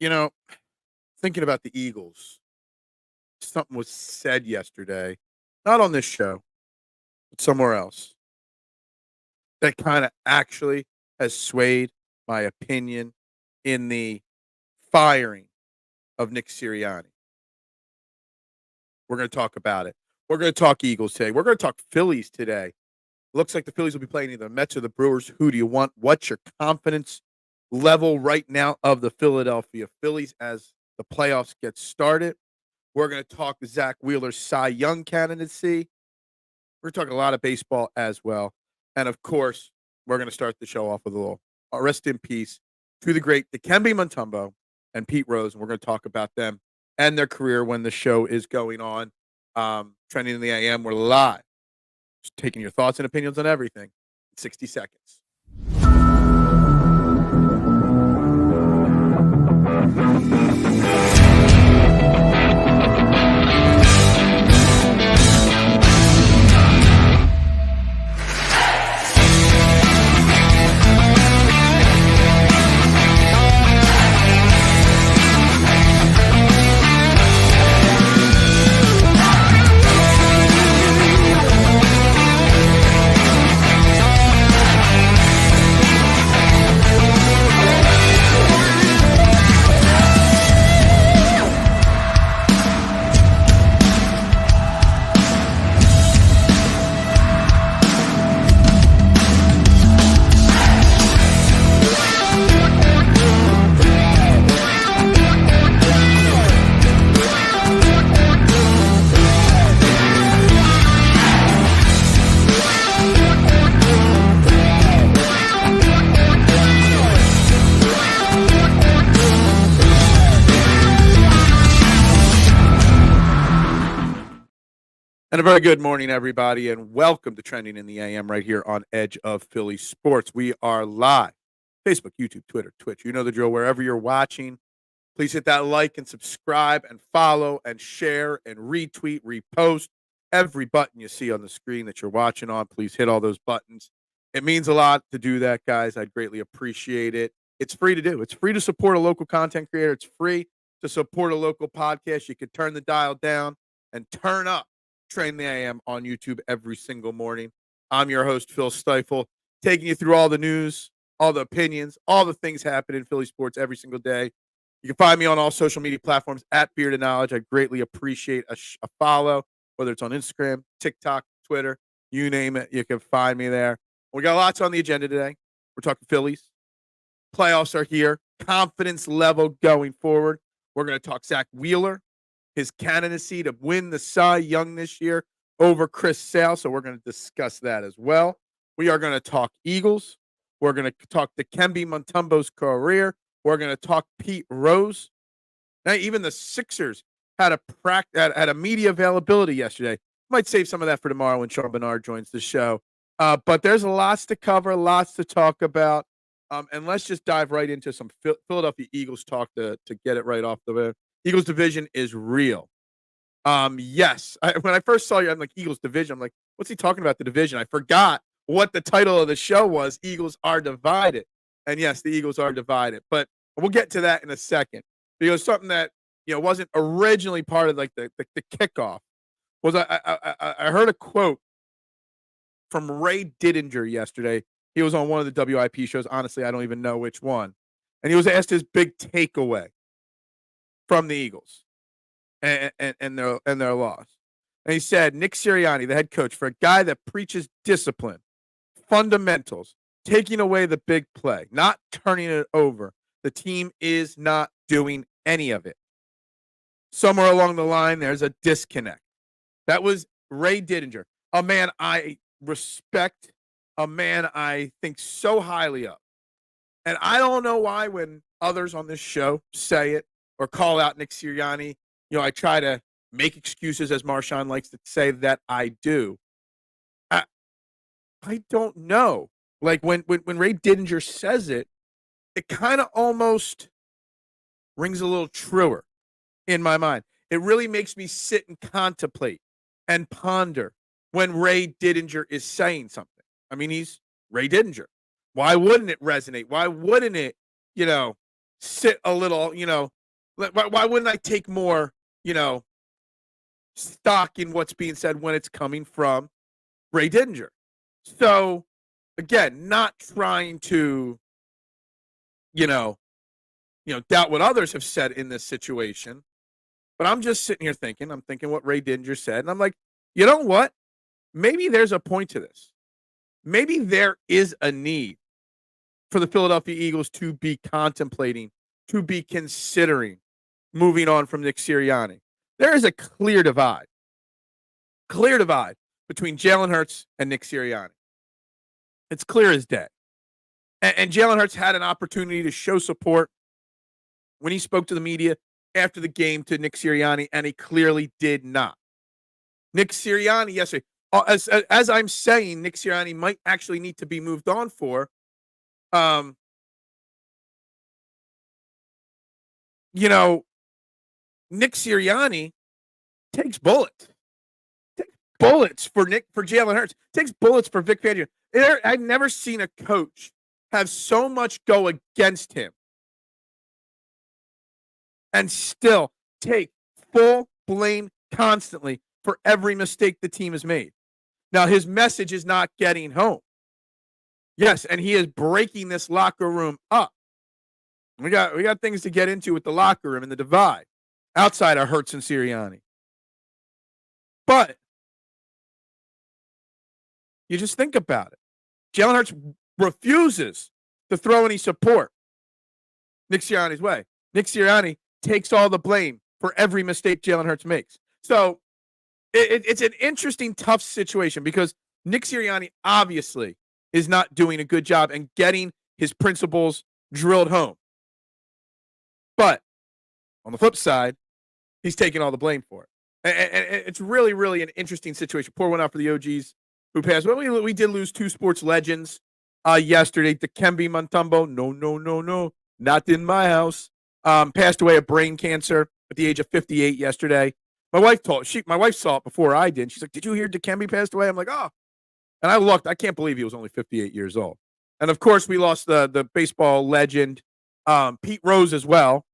You know, thinking about the Eagles, something was said yesterday, not on this show, but somewhere else, that kind of actually has swayed my opinion in the firing of Nick Sirianni. We're going to talk about it. We're going to talk Eagles today. We're going to talk Phillies today. Looks like the Phillies will be playing either the Mets or the Brewers. Who do you want? What's your confidence level right now of the Philadelphia Phillies as the playoffs get started? We're going to talk Zach Wheeler's Cy Young candidacy. We're talking a lot of baseball as well. And of course, we're going to start the show off with a little rest in peace to the great Dikembe Mutombo and Pete Rose. And we're going to talk about them and their career when the show is going on. Trending in the AM, we're live. Just taking your thoughts and opinions on everything in 60 seconds. And a very good morning, everybody, and welcome to Trending in the AM right here on Edge of Philly Sports. We are live. Facebook, YouTube, Twitter, Twitch. You know the drill. Wherever you're watching, please hit that like and subscribe and follow and share and retweet, repost. Every button you see on the screen that you're watching on, please hit all those buttons. It means a lot to do that, guys. I'd greatly appreciate it. It's free to do. It's free to support a local content creator. It's free to support a local podcast. You can turn the dial down and turn up Train the AM on YouTube every single morning. I'm your host, Phil Stiefel, taking you through all the news, all the opinions, all the things happening in Philly sports every single day. You can find me on all social media platforms at Bearded Knowledge. I greatly appreciate a follow, whether it's on Instagram, TikTok, Twitter, you name it. You can find me there. We got lots on the agenda today. We're talking Phillies. Playoffs are here. Confidence level going forward. We're going to talk Zach Wheeler, his candidacy to win the Cy Young this year over Chris Sale. So we're going to discuss that as well. We are going to talk Eagles. We're going to talk Dikembe Mutombo's career. We're going to talk Pete Rose. Now, even the Sixers had a media availability yesterday. Might save some of that for tomorrow when Sean Bernard joins the show. But there's lots to cover, lots to talk about. And let's just dive right into some Philadelphia Eagles talk to get it right off the bat. Eagles division is real. Yes. When I first saw you, I'm like, Eagles division. I'm like, what's he talking about, the division? I forgot what the title of the show was. Eagles are divided. And yes, the Eagles are divided. But we'll get to that in a second. Because something that, wasn't originally part of like the kickoff was I heard a quote from Ray Didinger yesterday. He was on one of the WIP shows. Honestly, I don't even know which one. And he was asked his big takeaway from the Eagles and their loss. And he said, Nick Sirianni, the head coach, for a guy that preaches discipline, fundamentals, taking away the big play, not turning it over, the team is not doing any of it. Somewhere along the line, there's a disconnect. That was Ray Didinger, a man I respect, a man I think so highly of. And I don't know why when others on this show say it, or call out Nick Sirianni, I try to make excuses, as Marshawn likes to say, that I do. I don't know. Like when Ray Didinger says it, it kind of almost rings a little truer in my mind. It really makes me sit and contemplate and ponder when Ray Didinger is saying something. I mean, he's Ray Didinger. Why wouldn't it resonate? Why wouldn't it, sit a little, why wouldn't I take more, stock in what's being said when it's coming from Ray Didinger? So, again, not trying to, doubt what others have said in this situation, but I'm just sitting here I'm thinking what Ray Didinger said, and I'm like, you know what? Maybe there's a point to this. Maybe there is a need for the Philadelphia Eagles to be contemplating, to be considering moving on from Nick Sirianni. There is a clear divide between Jalen Hurts and Nick Sirianni. It's clear as day. And Jalen Hurts had an opportunity to show support when he spoke to the media after the game to Nick Sirianni, and he clearly did not. Nick Sirianni yesterday, as I'm saying, Nick Sirianni might actually need to be moved on for. Nick Sirianni takes bullets. Takes bullets for Jalen Hurts. Takes bullets for Vic Fangio. I've never seen a coach have so much go against him and still take full blame constantly for every mistake the team has made. Now, his message is not getting home. Yes, and he is breaking this locker room up. We got things to get into with the locker room and the divide outside of Hurts and Sirianni. But you just think about it. Jalen Hurts refuses to throw any support Nick Sirianni's way. Nick Sirianni takes all the blame for every mistake Jalen Hurts makes. So it's an interesting, tough situation because Nick Sirianni obviously is not doing a good job and getting his principles drilled home. But on the flip side, he's taking all the blame for it. And it's really, really an interesting situation. Pour one out for the OGs who passed. Well, we did lose two sports legends yesterday. Dikembe Mutombo, no, not in my house. Passed away of brain cancer at the age of 58 yesterday. My wife saw it before I did. She's like, "Did you hear Dikembe passed away?" I'm like, "Oh." And I looked. I can't believe he was only 58 years old. And of course, we lost the baseball legend, Pete Rose, as well.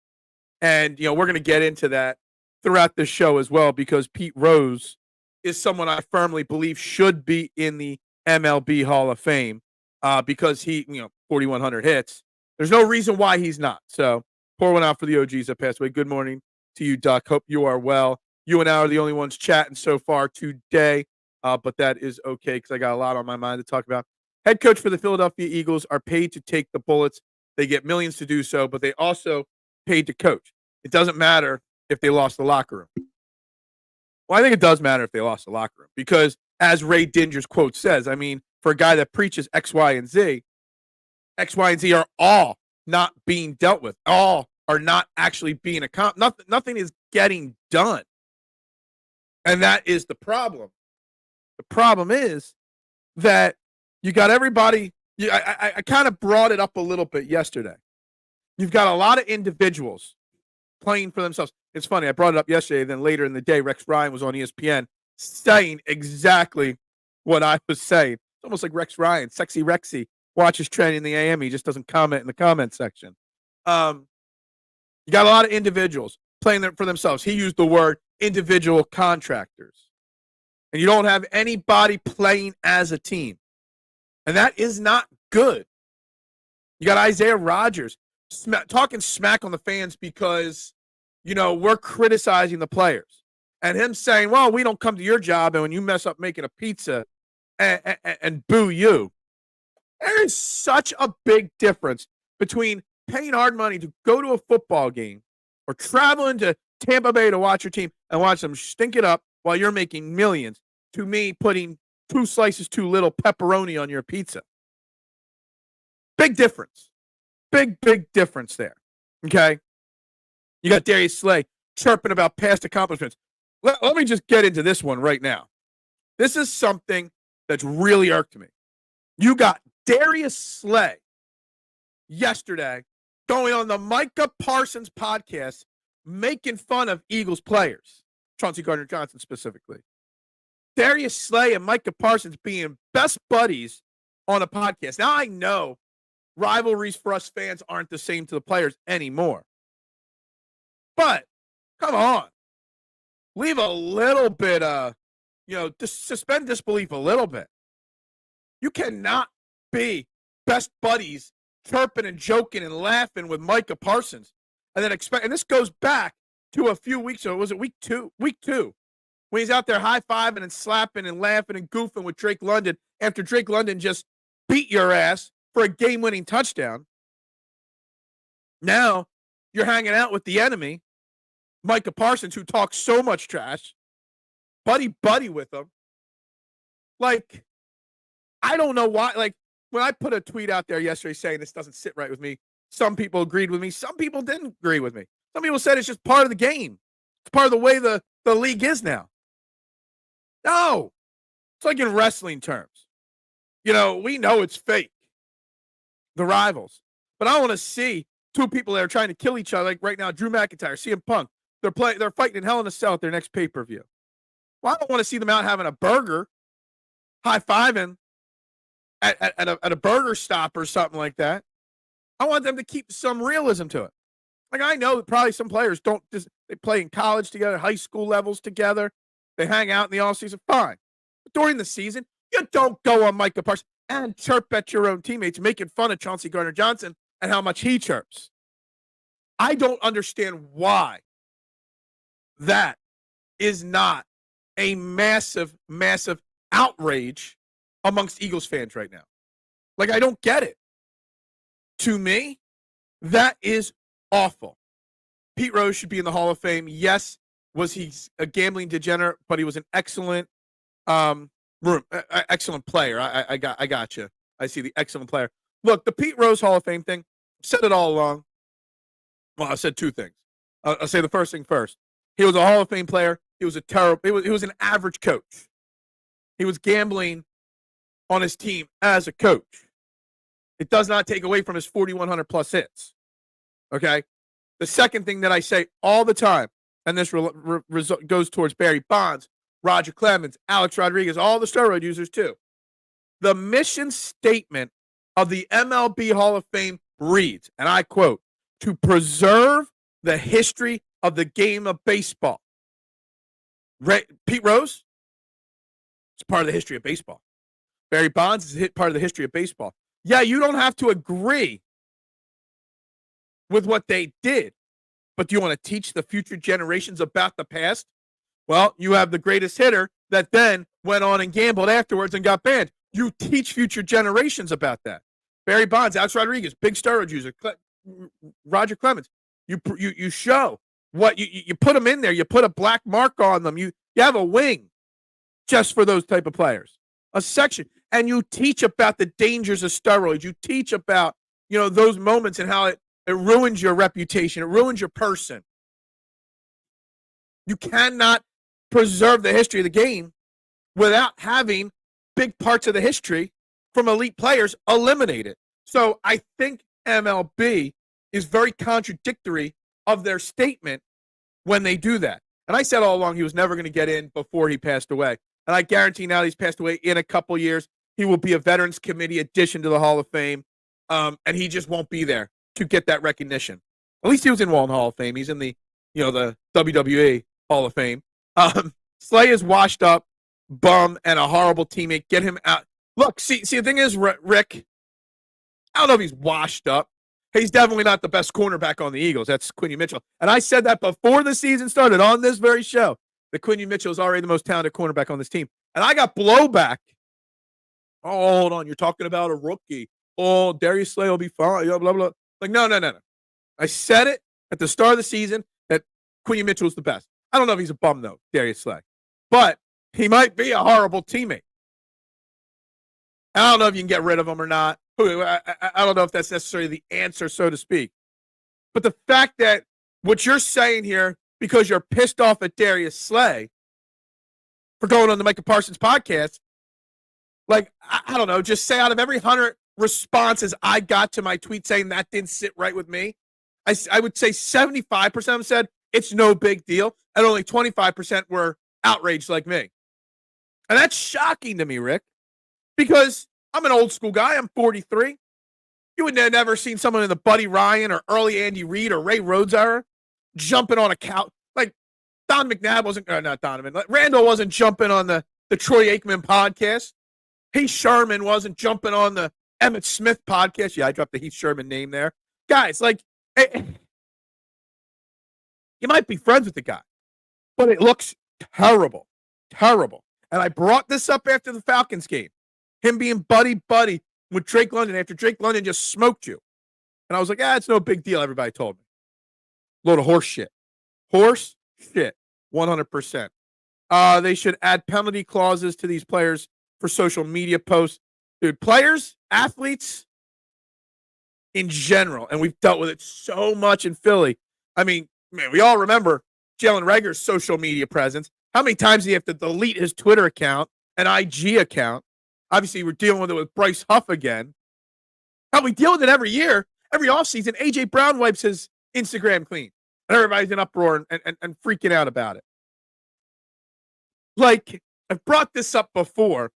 And we're going to get into that throughout the show as well because Pete Rose is someone I firmly believe should be in the MLB Hall of Fame because he, 4,100 hits. There's no reason why he's not. So pour one out for the OGs that passed away. Good morning to you, Duck. Hope you are well. You and I are the only ones chatting so far today, but that is okay because I got a lot on my mind to talk about. Head coach for the Philadelphia Eagles are paid to take the bullets. They get millions to do so, but they also paid to coach. It doesn't matter if they lost the locker room. Well, I think it does matter if they lost the locker room because, as Ray Dinger's quote says, I mean, for a guy that preaches X, Y, and Z are all not being dealt with. All are not actually being accomplished. Nothing is getting done. And that is the problem. The problem is that you got everybody. I kind of brought it up a little bit yesterday. You've got a lot of individuals playing for themselves. It's funny. I brought it up yesterday. Then later in the day, Rex Ryan was on ESPN saying exactly what I was saying. It's almost like Rex Ryan, sexy Rexy, watches Trending in the AM. He just doesn't comment in the comment section. You got a lot of individuals playing for themselves. He used the word individual contractors. And you don't have anybody playing as a team. And that is not good. You got Isaiah Rodgers talking smack on the fans because, we're criticizing the players. And him saying, well, we don't come to your job, and when you mess up making a pizza and boo you. There is such a big difference between paying hard money to go to a football game or traveling to Tampa Bay to watch your team and watch them stink it up while you're making millions to me putting 2 slices too little pepperoni on your pizza. Big difference. Big difference there. Okay? You got Darius Slay chirping about past accomplishments. Let me just get into this one right now. This is something that's really irked me. You got Darius Slay yesterday going on the Micah Parsons podcast making fun of Eagles players, Chauncey Gardner-Johnson specifically. Darius Slay and Micah Parsons being best buddies on a podcast. Now I know rivalries for us fans aren't the same to the players anymore. But come on, leave a little bit, just suspend disbelief a little bit. You cannot be best buddies, chirping and joking and laughing with Micah Parsons, and then expect. And this goes back to a few weeks ago. Was it week two? Week 2, when he's out there high-fiving and slapping and laughing and goofing with Drake London after Drake London just beat your ass for a game-winning touchdown. Now you're hanging out with the enemy, Micah Parsons, who talks so much trash, buddy with him. Like, I don't know why. Like, when I put a tweet out there yesterday saying this doesn't sit right with me, some people agreed with me. Some people didn't agree with me. Some people said it's just part of the game. It's part of the way the league is now. No. It's like in wrestling terms. We know it's fake, the rivals. But I want to see two people that are trying to kill each other, like right now, Drew McIntyre, CM Punk. They're fighting in Hell in a Cell at their next pay-per-view. Well, I don't want to see them out having a burger, high-fiving at a burger stop or something like that. I want them to keep some realism to it. Like, I know that probably some players they play in college together, high school levels together. They hang out in the offseason, fine. But during the season, you don't go on Micah Parsons and chirp at your own teammates, making fun of Chauncey Gardner-Johnson and how much he chirps. I don't understand why that is not a massive, massive outrage amongst Eagles fans right now. Like, I don't get it. To me, that is awful. Pete Rose should be in the Hall of Fame. Yes, was he a gambling degenerate, but he was an excellent excellent player. I got you. I see the excellent player. Look, the Pete Rose Hall of Fame thing, I've said it all along. Well, I said two things. I'll say the first thing first. He was a Hall of Fame player. He was he was an average coach. He was gambling on his team as a coach. It does not take away from his 4,100 plus hits. Okay? The second thing that I say all the time, and this goes towards Barry Bonds, Roger Clemens, Alex Rodriguez, all the steroid users too. The mission statement of the MLB Hall of Fame reads, and I quote, to preserve the history of the game of baseball. Pete Rose is part of the history of baseball. Barry Bonds is part of the history of baseball. Yeah, you don't have to agree with what they did, but do you want to teach the future generations about the past? Well, you have the greatest hitter that then went on and gambled afterwards and got banned. You teach future generations about that. Barry Bonds, Alex Rodriguez, big steroid user, Roger Clemens. You show what you put them in there. You put a black mark on them. You have a wing just for those type of players, a section, and you teach about the dangers of steroids. You teach about those moments and how it ruins your reputation. It ruins your person. You cannot preserve the history of the game without having big parts of the history from elite players eliminated. So I think MLB is very contradictory of their statement when they do that. And I said all along he was never going to get in before he passed away. And I guarantee now that he's passed away, in a couple years, he will be a Veterans Committee addition to the Hall of Fame, and he just won't be there to get that recognition. At least he was in Walton Hall of Fame. He's in the WWE Hall of Fame. Slay is washed up, bum, and a horrible teammate. Get him out. Look, see, the thing is, Rick, I don't know if he's washed up. He's definitely not the best cornerback on the Eagles. That's Quinyon Mitchell. And I said that before the season started on this very show, that Quinyon Mitchell is already the most talented cornerback on this team. And I got blowback. Oh, hold on. You're talking about a rookie. Oh, Darius Slay will be fine. Blah, blah, blah. Like, no. I said it at the start of the season that Quinyon Mitchell is the best. I don't know if he's a bum, though, Darius Slay. But he might be a horrible teammate. I don't know if you can get rid of him or not. I don't know if that's necessarily the answer, so to speak. But the fact that what you're saying here, because you're pissed off at Darius Slay for going on the Micah Parsons podcast, like, I don't know, just say out of every 100 responses I got to my tweet saying that didn't sit right with me, I would say 75% of them said it's no big deal, and only 25% were outraged like me. And that's shocking to me, Rick, because I'm an old school guy. I'm 43. You would have never seen someone in the Buddy Ryan or early Andy Reid or Ray Rhodes era jumping on a couch. Like Don McNabb wasn't, not Donovan. Randall wasn't jumping on the Troy Aikman podcast. Heath Sherman wasn't jumping on the Emmett Smith podcast. Yeah, I dropped the Heath Sherman name there. Guys, like, you might be friends with the guy, but it looks terrible. Terrible. And I brought this up after the Falcons game. Him being buddy-buddy with Drake London after Drake London just smoked you. And I was like, it's no big deal, everybody told me. Load of horse shit. Horse shit. 100%. They should add penalty clauses to these players for social media posts. Dude, players, athletes in general, and we've dealt with it so much in Philly. I mean, man, we all remember Jalen Reagor's social media presence. How many times do you have to delete his Twitter account and IG account? Obviously, we're dealing with it with Bryce Huff again. How we deal with it every year, every offseason. A.J. Brown wipes his Instagram clean, and everybody's in uproar and freaking out about it. Like, I've brought this up before,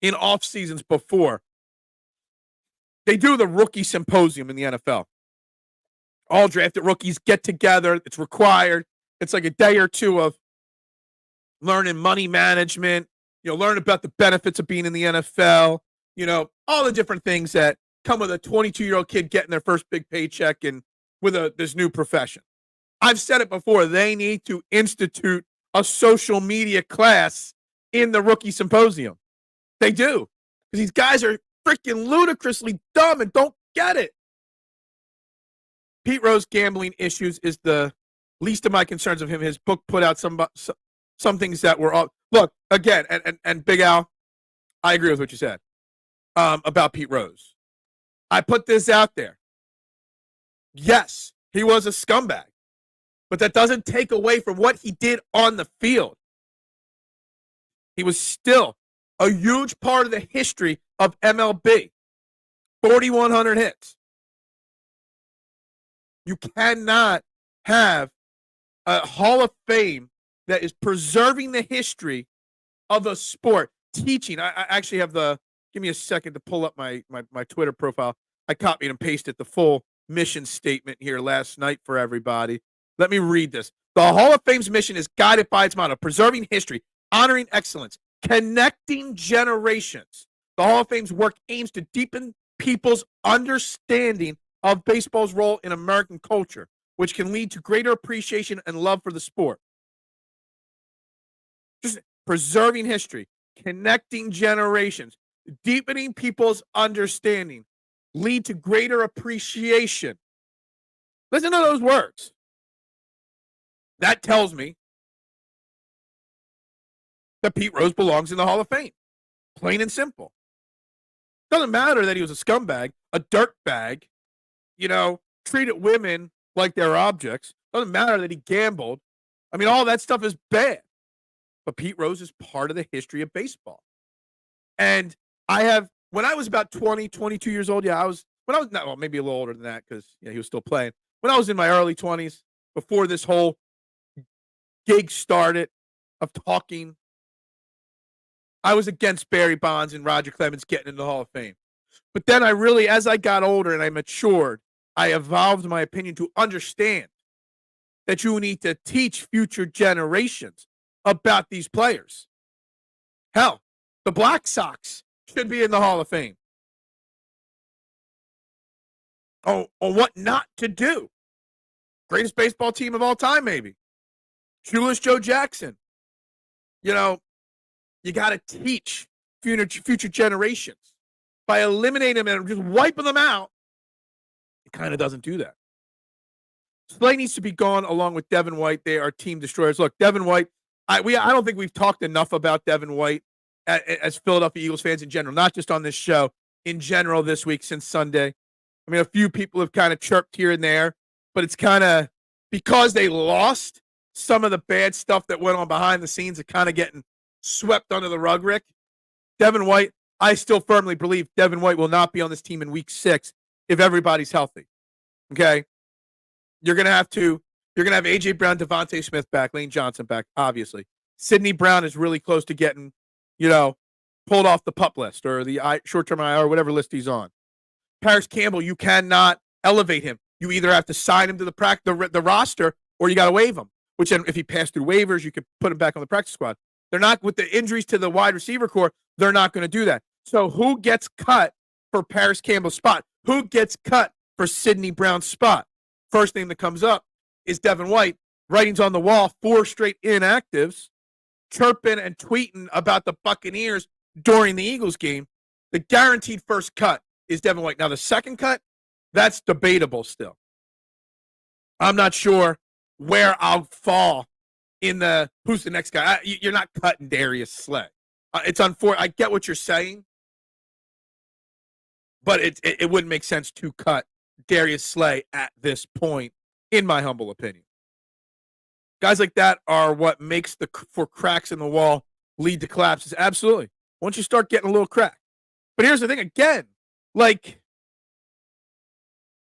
in off seasons before. They do the rookie symposium in the NFL. All drafted rookies get together. It's required. It's like a day or two of learning money management, learn about the benefits of being in the NFL, all the different things that come with a 22-year-old kid getting their first big paycheck and with this new profession. I've said it before. They need to institute a social media class in the rookie symposium. They do. Because these guys are freaking ludicrously dumb and don't get it. Pete Rose gambling issues is the least of my concerns of him. His book put out some things that were all. Look, again, and Big Al, I agree with what you said about Pete Rose. I put this out there. Yes, he was a scumbag, but that doesn't take away from what he did on the field. He was still a huge part of the history of MLB. 4,100 hits. You cannot have a Hall of Fame that is preserving the history of a sport, teaching. I actually have give me a second to pull up my Twitter profile. I copied and pasted the full mission statement here last night for everybody. Let me read this. The Hall of Fame's mission is guided by its motto, preserving history, honoring excellence, connecting generations. The Hall of Fame's work aims to deepen people's understanding of baseball's role in American culture, which can lead to greater appreciation and love for the sport. Just preserving history, connecting generations, deepening people's understanding, lead to greater appreciation. Listen to those words. That tells me that Pete Rose belongs in the Hall of Fame. Plain and simple. Doesn't matter that he was a scumbag, a dirtbag, treated women like they're objects. Doesn't matter that he gambled. I mean, all that stuff is bad. But Pete Rose is part of the history of baseball. And when I was about 20, 22 years old, maybe a little older than that because he was still playing. When I was in my early 20s, before this whole gig started of talking, I was against Barry Bonds and Roger Clemens getting into the Hall of Fame. But then as I got older and I matured, I evolved my opinion to understand that you need to teach future generations about these players. Hell, the Black Sox should be in the Hall of Fame. On what not to do. Greatest baseball team of all time, maybe. Shoeless Joe Jackson. You got to teach future generations. By eliminating them and just wiping them out, it kind of doesn't do that. Slay needs to be gone along with Devin White. They are team destroyers. Look, Devin White, I don't think we've talked enough about Devin White as Philadelphia Eagles fans in general, not just on this show, in general this week since Sunday. I mean, a few people have kind of chirped here and there, but it's kind of because they lost, some of the bad stuff that went on behind the scenes are kind of getting swept under the rug, Rick. Devin White, I still firmly believe Devin White will not be on this team in week 6 if everybody's healthy. Okay? You're going to have A.J. Brown, Devontae Smith back, Lane Johnson back, obviously. Sidney Brown is really close to getting, pulled off the PUP list or the short-term IR or whatever list he's on. Paris Campbell, you cannot elevate him. You either have to sign him to the roster or you got to waive him, which then if he passed through waivers, you could put him back on the practice squad. They're not, with the injuries to the wide receiver core, they're not going to do that. So who gets cut for Paris Campbell's spot? Who gets cut for Sidney Brown's spot? First name that comes up is Devin White. Writings on the wall, 4 straight inactives, chirping and tweeting about the Buccaneers during the Eagles game. The guaranteed first cut is Devin White. Now, the second cut, that's debatable still. I'm not sure where I'll fall in the who's the next guy. You're not cutting Darius Slay. It's unfortunate. I get what you're saying, but it wouldn't make sense to cut Darius Slay at this point, in my humble opinion. Guys like that are what makes for cracks in the wall lead to collapses. Absolutely. Once you start getting a little crack. But here's the thing again, like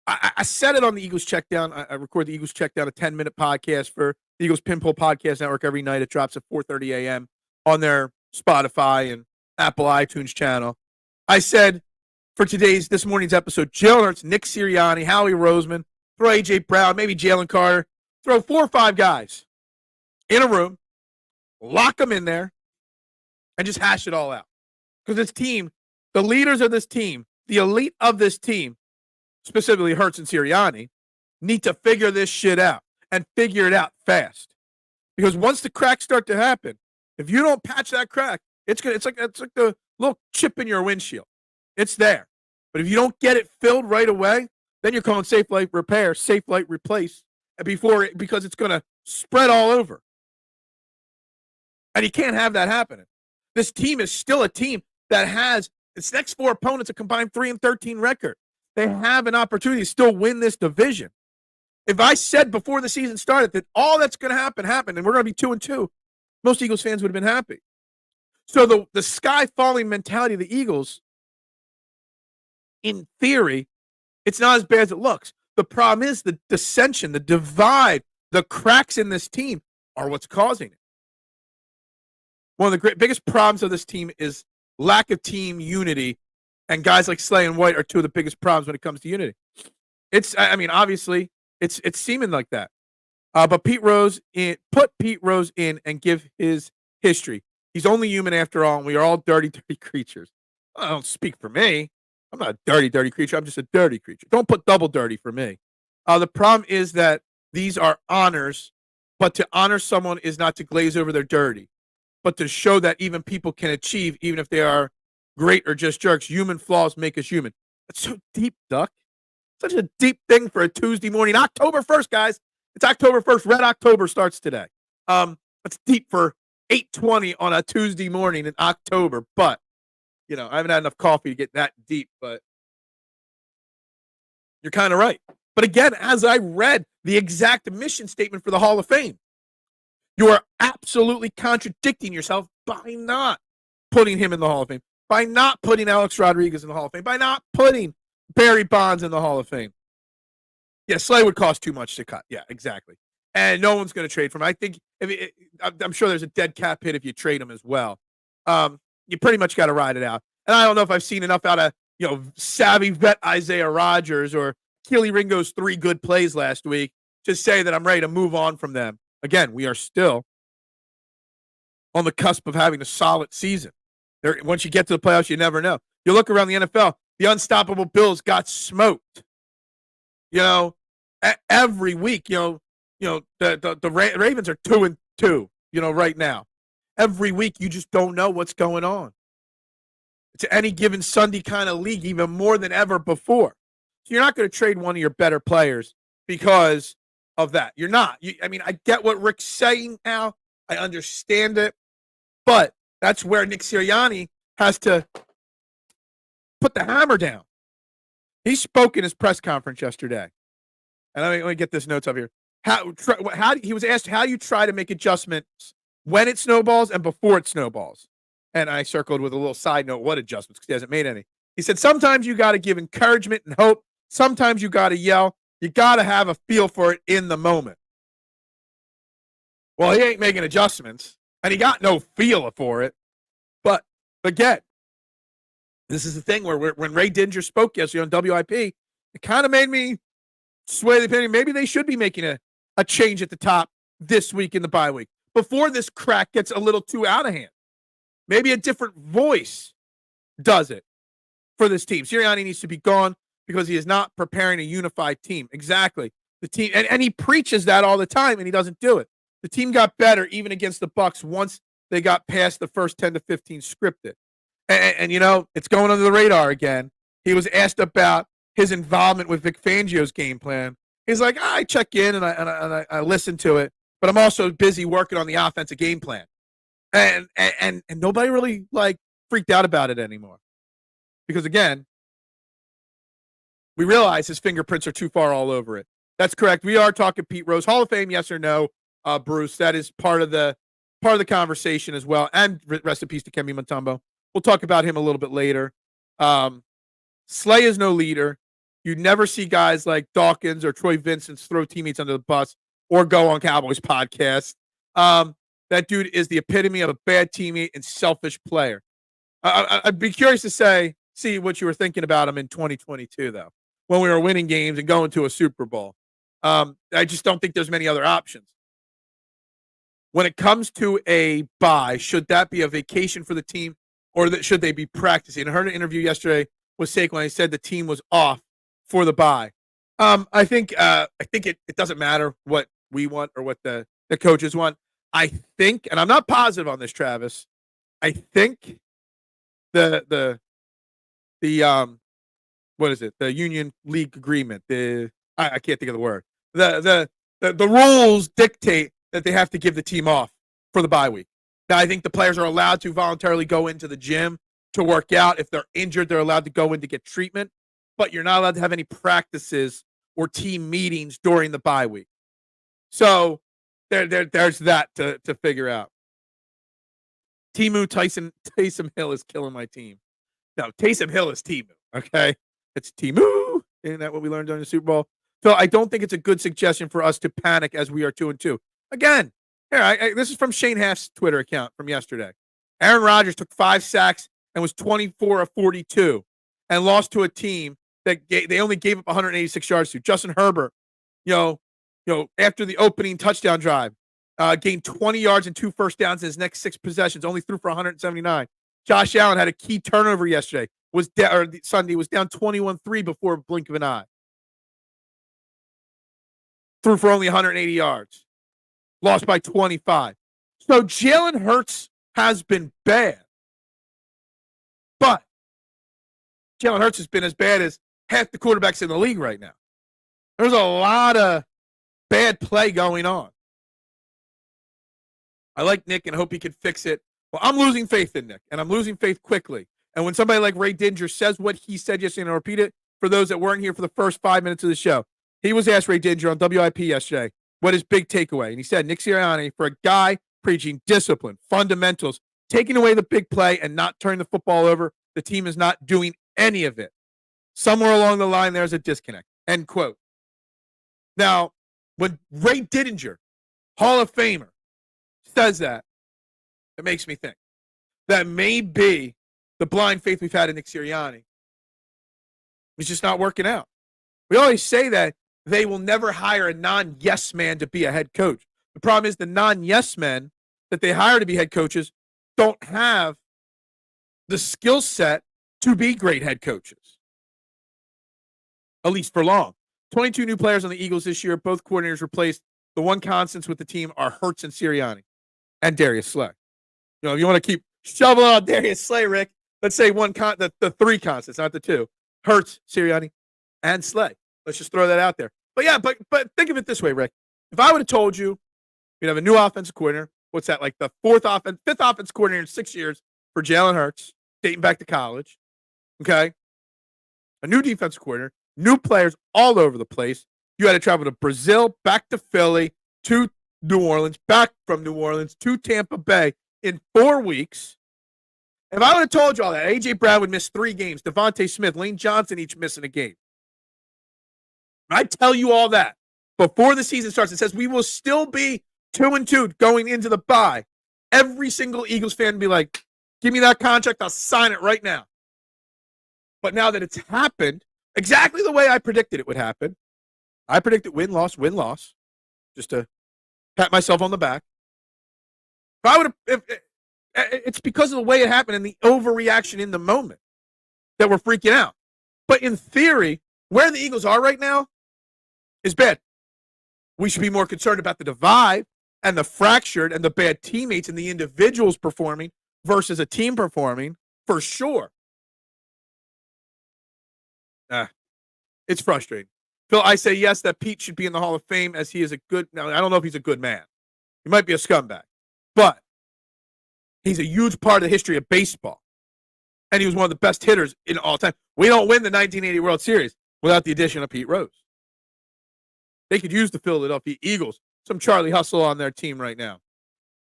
I said it on the Eagles Checkdown. I record the Eagles Checkdown, a 10-minute podcast for the Eagles Pinpoll Podcast Network every night. It drops at 4:30 a.m. on their Spotify and Apple iTunes channel. I said for this morning's episode, Jalen Hurts, Nick Sirianni, Howie Roseman, throw A.J. Brown, maybe Jalen Carter, throw 4 or 5 guys in a room, lock them in there, and just hash it all out. Because this team, the leaders of this team, the elite of this team, specifically Hurts and Sirianni, need to figure this shit out and figure it out fast. Because once the cracks start to happen, if you don't patch that crack, it's like the little chip in your windshield. It's there. But if you don't get it filled right away, then you're calling safe light repair, safe light replace, because it's going to spread all over. And you can't have that happening. This team is still a team that has its next 4 opponents a combined 3-13 record. They have an opportunity to still win this division. If I said before the season started that all that's going to happen, and we're going to be 2-2, most Eagles fans would have been happy. So the sky falling mentality of the Eagles, in theory, it's not as bad as it looks. The problem is the dissension, the divide, the cracks in this team are what's causing it. One of the biggest problems of this team is lack of team unity, and guys like Slay and White are 2 of the biggest problems when it comes to unity. Obviously, it's seeming like that. But put Pete Rose in and give his history. He's only human after all, and we are all dirty, dirty creatures. I don't speak for me. I'm not a dirty, dirty creature. I'm just a dirty creature. Don't put double dirty for me. The problem is that these are honors, but to honor someone is not to glaze over their dirty, but to show that even people can achieve, even if they are great or just jerks. Human flaws make us human. That's so deep, Duck. Such a deep thing for a Tuesday morning. October 1st, guys. It's October 1st. Red October starts today. It's deep for 8:20 on a Tuesday morning in October, but I haven't had enough coffee to get that deep, but you're kind of right. But again, as I read the exact mission statement for the Hall of Fame, you are absolutely contradicting yourself by not putting him in the Hall of Fame, by not putting Alex Rodriguez in the Hall of Fame, by not putting Barry Bonds in the Hall of Fame. Yeah, Slay would cost too much to cut. Yeah, exactly. And no one's going to trade for him. I think I'm sure there's a dead cap hit if you trade him as well. You pretty much got to ride it out. And I don't know if I've seen enough out of savvy vet Isaiah Rodgers or Keely Ringo's 3 good plays last week to say that I'm ready to move on from them. Again, we are still on the cusp of having a solid season. Once you get to the playoffs, you never know. You look around the NFL, the unstoppable Bills got smoked. Every week, the Ravens are 2-2, right now. Every week, you just don't know what's going on. It's any given Sunday kind of league, even more than ever before. So you're not going to trade one of your better players because of that. You're not. I get what Rick's saying now. I understand it. But that's where Nick Sirianni has to put the hammer down. He spoke in his press conference yesterday. And let me get this notes up here. He was asked, how do you try to make adjustments when it snowballs and before it snowballs? And I circled with a little side note, what adjustments, because he hasn't made any. He said, sometimes you got to give encouragement and hope. Sometimes you got to yell. You got to have a feel for it in the moment. Well, he ain't making adjustments, and he got no feel for it. But again, This is the thing where when Ray Dinger spoke yesterday on WIP, it kind of made me sway the opinion. Maybe they should be making a change at the top this week in the bye week before this crack gets a little too out of hand. Maybe a different voice does it for this team. Sirianni needs to be gone because he is not preparing a unified team. Exactly. The team, and he preaches that all the time, and he doesn't do it. The team got better even against the Bucs once they got past the first 10 to 15 scripted. And it's going under the radar again. He was asked about his involvement with Vic Fangio's game plan. He's like, I check in and I listen to it, but I'm also busy working on the offensive game plan. And nobody really freaked out about it anymore. Because again, we realize his fingerprints are too far all over it. That's correct. We are talking Pete Rose, Hall of Fame, yes or no, Bruce. That is part of the conversation as well. And rest in peace to Kemi Mutombo. We'll talk about him a little bit later. Slay is no leader. You never see guys like Dawkins or Troy Vincent throw teammates under the bus or go on Cowboys podcast. That dude is the epitome of a bad teammate and selfish player. I'd be curious to see what you were thinking about him in 2022, though, when we were winning games and going to a Super Bowl. I just don't think there's many other options. When it comes to a bye, should that be a vacation for the team or should they be practicing? I heard an interview yesterday with Saquon. He said the team was off for the bye. I think it doesn't matter what we want or what the coaches want. I think, and I'm not positive on this, Travis, I think the what is it? The Union League agreement. I can't think of the word. The rules dictate that they have to give the team off for the bye week. Now, I think the players are allowed to voluntarily go into the gym to work out. If they're injured, they're allowed to go in to get treatment. But you're not allowed to have any practices or team meetings during the bye week. So there's that to figure out. Taysom Hill is killing my team. No, Taysom Hill is Timu, okay? It's Timu. Isn't that what we learned during the Super Bowl? So I don't think it's a good suggestion for us to panic as we are 2-2. Again, here, this is from Shane Haff's Twitter account from yesterday. Aaron Rodgers took 5 sacks and was 24 of 42 and lost to a team that they only gave up 186 yards to. Justin Herbert, after the opening touchdown drive, gained 20 yards and 2 first downs in his next 6 possessions, only threw for 179. Josh Allen had a key turnover yesterday. Sunday was down 21-3 before a blink of an eye. Threw for only 180 yards. Lost by 25. So Jalen Hurts has been bad. But Jalen Hurts has been as bad as half the quarterbacks in the league right now. There's a lot of bad play going on. I like Nick and hope he can fix it. Well, I'm losing faith in Nick, and I'm losing faith quickly. And when somebody like Ray Dinger says what he said yesterday, and I'll repeat it for those that weren't here for the first 5 minutes of the show, he was asked, Ray Dinger, on WIP yesterday, what is big takeaway? And he said, Nick Sirianni, for a guy preaching discipline, fundamentals, taking away the big play and not turning the football over, the team is not doing any of it. Somewhere along the line, there's a disconnect. End quote. Now, when Ray Dinger, Hall of Famer, says that, it makes me think that maybe the blind faith we've had in Nick Sirianni is just not working out. We always say that they will never hire a non-yes man to be a head coach. The problem is the non-yes men that they hire to be head coaches don't have the skill set to be great head coaches, at least for long. 22 new players on the Eagles this year. Both coordinators replaced. The one constants with the team are Hurts and Sirianni and Darius Slay. If you want to keep shoveling on Darius Slay, Rick, let's say the 3 constants, not the 2. Hurts, Sirianni, and Slay. Let's just throw that out there. But yeah, but think of it this way, Rick. If I would have told you you'd have a new offensive coordinator, what's that, like the 5th offense coordinator in 6 years for Jalen Hurts, dating back to college, okay? A new defensive coordinator, new players all over the place. You had to travel to Brazil, back to Philly, to New Orleans, back from New Orleans to Tampa Bay in 4 weeks. If I would have told you all that, A.J. Brown would miss 3 games, Devontae Smith, Lane Johnson each missing a game. I tell you all that before the season starts. It says we will still be 2-2 going into the bye. Every single Eagles fan would be like, give me that contract. I'll sign it right now. But now that it's happened exactly the way I predicted it would happen, I predicted win, loss, just to pat myself on the back. If I would have, it's because of the way it happened and the overreaction in the moment that we're freaking out. But in theory, where the Eagles are right now is bad. We should be more concerned about the divide and the fractured and the bad teammates and the individuals performing versus a team performing, for sure. It's frustrating. Phil, I say yes, that Pete should be in the Hall of Fame as he is a good, now I don't know if he's a good man. He might be a scumbag, but he's a huge part of the history of baseball. And he was one of the best hitters in all time. We don't win the 1980 World Series without the addition of Pete Rose. They could use the Philadelphia Eagles, some Charlie Hustle on their team right now.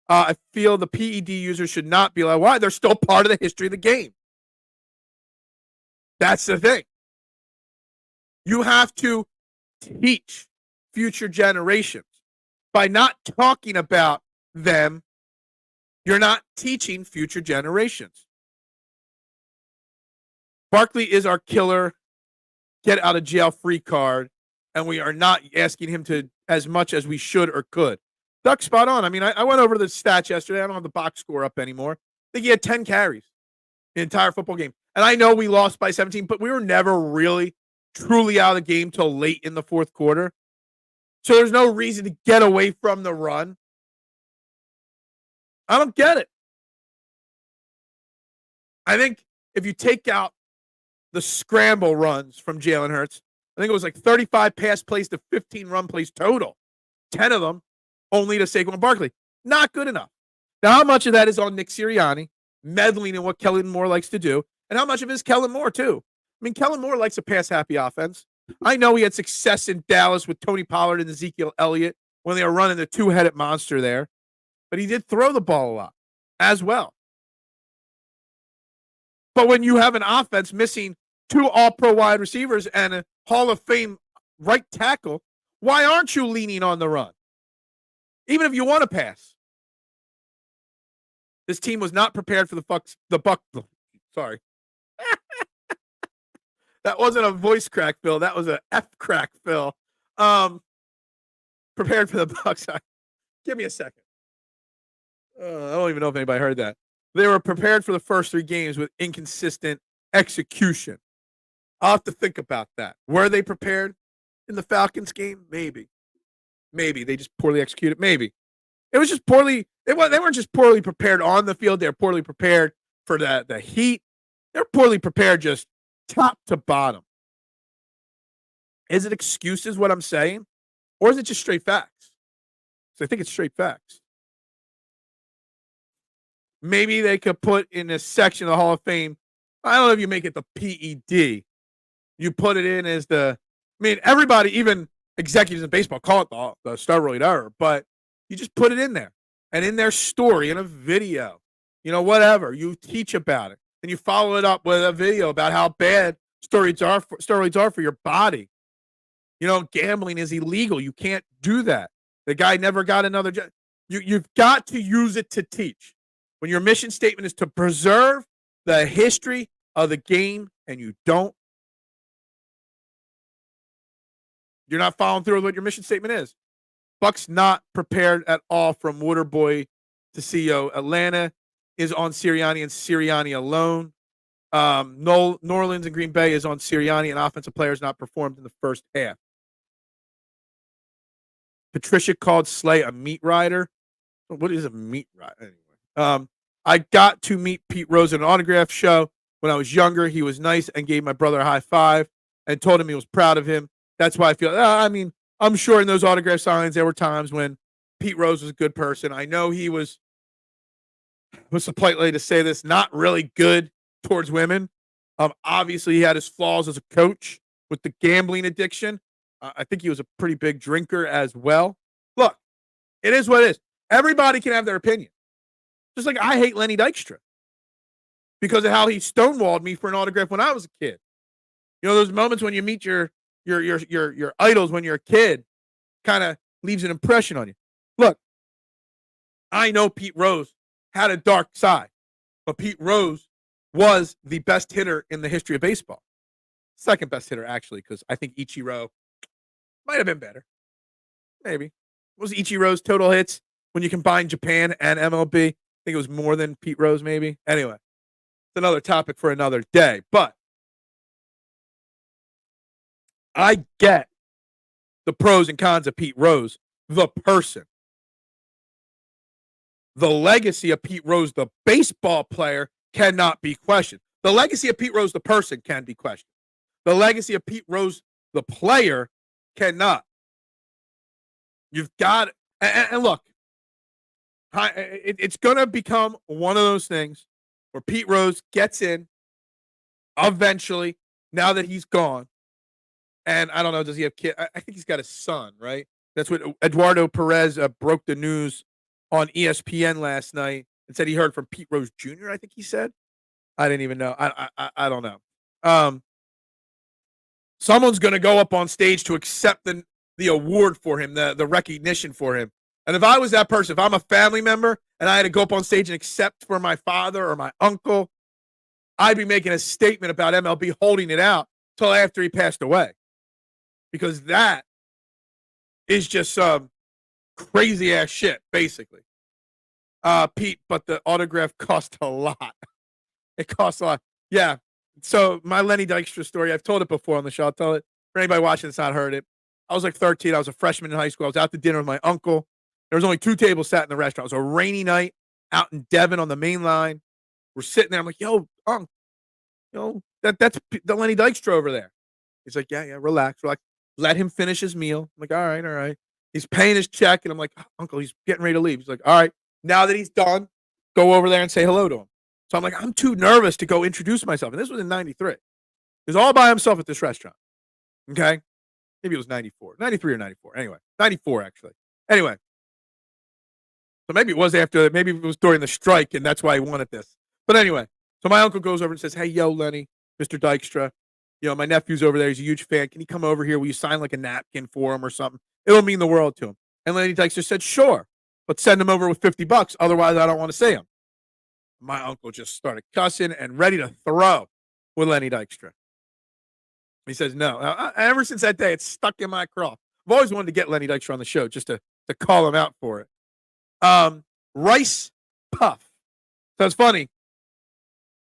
I feel the PED users should not be allowed. Why? They're still part of the history of the game. That's the thing. You have to teach future generations. By not talking about them, you're not teaching future generations. Barkley is our killer, get out of jail free card, and we are not asking him to as much as we should or could. Duck spot on. I mean, I went over the stats yesterday. I don't have the box score up anymore. I think he had 10 carries the entire football game. And I know we lost by 17, but we were never really truly out of the game till late in the fourth quarter. So there's no reason to get away from the run. I don't get it. I think if you take out the scramble runs from Jalen Hurts, I think it was like 35 pass plays to 15 run plays total. 10 of them only to Saquon Barkley. Not good enough. Now, how much of that is on Nick Sirianni, meddling in what Kellen Moore likes to do, and how much of it is Kellen Moore, too? I mean, Kellen Moore likes a pass-happy offense. I know he had success in Dallas with Tony Pollard and Ezekiel Elliott when they were running the two-headed monster there, but he did throw the ball a lot as well. But when you have an offense missing 2 all-pro wide receivers and a Hall of Fame right tackle, why aren't you leaning on the run? Even if you want to pass. This team was not prepared for the Buck. Sorry. That wasn't a voice crack, Phil. That was an F crack, Phil. Prepared for the Bucks. Give me a second. I don't even know if anybody heard that. They were prepared for the first 3 games with inconsistent execution. I'll have to think about that. Were they prepared in the Falcons game? Maybe. They just poorly executed. Maybe. It was just poorly. They weren't just poorly prepared on the field. They were poorly prepared for the heat. They're poorly prepared just top to bottom. Is it excuses what I'm saying? Or is it just straight facts? So I think it's straight facts. Maybe they could put in a section of the Hall of Fame. I don't know if you make it the PED. You put it in as everybody, even executives in baseball, call it the steroid era, but you just put it in there. And in their story, in a video, whatever, you teach about it. And you follow it up with a video about how bad steroids are for your body. Gambling is illegal. You can't do that. The guy never got another job. You've got to use it to teach. When your mission statement is to preserve the history of the game and you don't, you're not following through with what your mission statement is. Bucks not prepared at all from Waterboy to CEO. Atlanta is on Sirianni and Sirianni alone. New Orleans and Green Bay is on Sirianni and offensive players not performed in the first half. Patricia called Slay a meat rider. What is a meat rider? Anyway, I got to meet Pete Rose at an autograph show when I was younger. He was nice and gave my brother a high five and told him he was proud of him. That's why I feel, I'm sure in those autograph signings, there were times when Pete Rose was a good person. I know he was, what's the polite way to say this, not really good towards women. Obviously, he had his flaws as a coach with the gambling addiction. I think he was a pretty big drinker as well. Look, it is what it is. Everybody can have their opinion. Just like I hate Lenny Dykstra because of how he stonewalled me for an autograph when I was a kid. Those moments when you meet your idols when you're a kid kind of leaves an impression on you. Look, I know Pete Rose had a dark side, but Pete Rose was the best hitter in the history of baseball. Second best hitter, actually, because I think Ichiro might have been better. Maybe. What was Ichiro's total hits when you combine Japan and MLB? I think it was more than Pete Rose, maybe. Anyway, it's another topic for another day. But I get the pros and cons of Pete Rose, the person. The legacy of Pete Rose, the baseball player, cannot be questioned. The legacy of Pete Rose, the person, can be questioned. The legacy of Pete Rose, the player, cannot. You've got and look, it's going to become one of those things where Pete Rose gets in eventually, now that he's gone. And I don't know, does he have kids? I think he's got a son, right? That's what Eduardo Perez broke the news on ESPN last night and said he heard from Pete Rose Jr., I think he said. I didn't even know. I don't know. Someone's going to go up on stage to accept the award for him, the recognition for him. And if I was that person, if I'm a family member and I had to go up on stage and accept for my father or my uncle, I'd be making a statement about MLB holding it out till after he passed away. Because that is just some crazy ass shit, basically. Pete, but the autograph cost a lot. It costs a lot. Yeah. So my Lenny Dykstra story, I've told it before on the show. I'll tell it for anybody watching that's not heard it. I was like 13. I was a freshman in high school. I was out to dinner with my uncle. There was only 2 tables sat in the restaurant. It was a rainy night out in Devon on the main line. We're sitting there. I'm like, yo, Unc, that's the Lenny Dykstra over there. He's like, yeah, relax. Let him finish his meal. I'm like, all right. He's paying his check, and I'm like, Uncle, he's getting ready to leave. He's like, all right, now that he's done, go over there and say hello to him. So I'm like, I'm too nervous to go introduce myself. And this was in 93. He was all by himself at this restaurant. Okay? Maybe it was 94. 93 or 94. Anyway, 94, actually. Anyway. So maybe it was maybe it was during the strike, and that's why he wanted this. But anyway, so my uncle goes over and says, hey, yo, Lenny, Mr. Dykstra, my nephew's over there. He's a huge fan. Can he come over here? Will you sign like a napkin for him or something? It'll mean the world to him. And Lenny Dykstra said, sure, but send him over with $50. Otherwise, I don't want to see him. My uncle just started cussing and ready to throw with Lenny Dykstra. He says, no. Ever since that day, it's stuck in my craw. I've always wanted to get Lenny Dykstra on the show just to call him out for it. Rice Puff. So it's funny.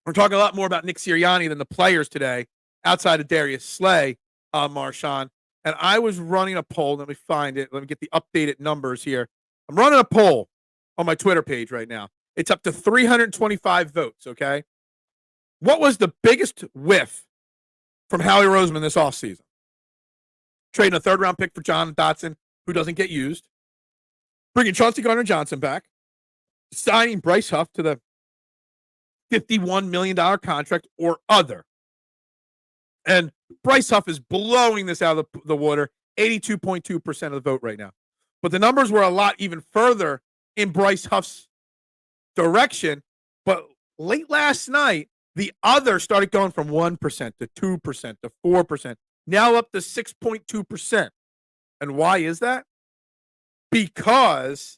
We're talking a lot more about Nick Sirianni than the players today, outside of Darius Slay, Marshawn. And I was running a poll. Let me find it. Let me get the updated numbers here. I'm running a poll on my Twitter page right now. It's up to 325 votes, okay? What was the biggest whiff from Howie Roseman this offseason? Trading a third-round pick for John Dotson, who doesn't get used. Bringing Chauncey Gardner-Johnson back. Signing Bryce Huff to the $51 million contract or other. And Bryce Huff is blowing this out of the water, 82.2% of the vote right now. But the numbers were a lot even further in Bryce Huff's direction. But late last night, the other started going from 1% to 2% to 4%, now up to 6.2%. And why is that? Because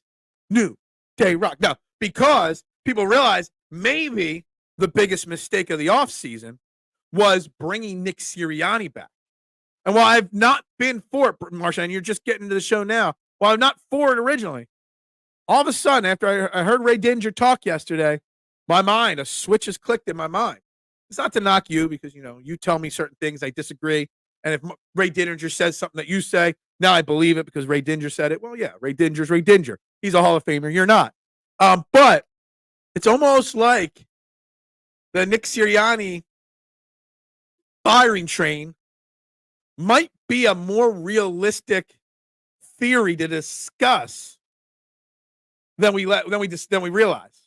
New Day Rock. Now, because people realize maybe the biggest mistake of the offseason was bringing Nick Sirianni back. And while I've not been for it, Marsha, and you're just getting to the show now, while I'm not for it originally, all of a sudden, after I heard Ray Dinger talk yesterday, a switch has clicked in my mind. It's not to knock you because, you tell me certain things, I disagree. And if Ray Dinger says something that you say, now I believe it because Ray Dinger said it. Well, yeah, Ray Dinger's Ray Dinger. He's a Hall of Famer. You're not. But it's almost like the Nick Sirianni firing train might be a more realistic theory to discuss than we realize.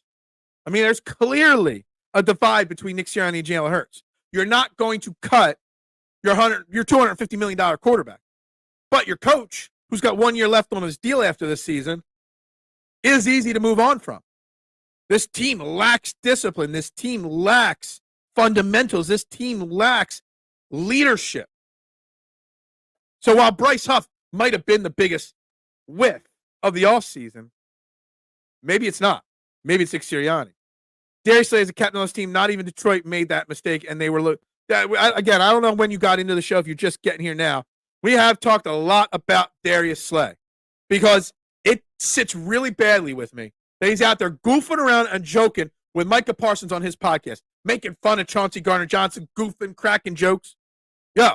I mean, there's clearly a divide between Nick Sirianni and Jalen Hurts. You're not going to cut your $250 million quarterback, but your coach, who's got 1 year left on his deal after this season, is easy to move on from. This team lacks discipline. This team lacks fundamentals. This team lacks leadership. So while Bryce Huff might have been the biggest whiff of the offseason, maybe it's not. Maybe it's Nick Sirianni. Darius Slay is a captain on this team. Not even Detroit made that mistake, and they were again. I don't know when you got into the show. If you're just getting here now, we have talked a lot about Darius Slay because it sits really badly with me that he's out there goofing around and joking with Micah Parsons on his podcast, making fun of Chauncey Gardner-Johnson, goofing, cracking jokes. Yo,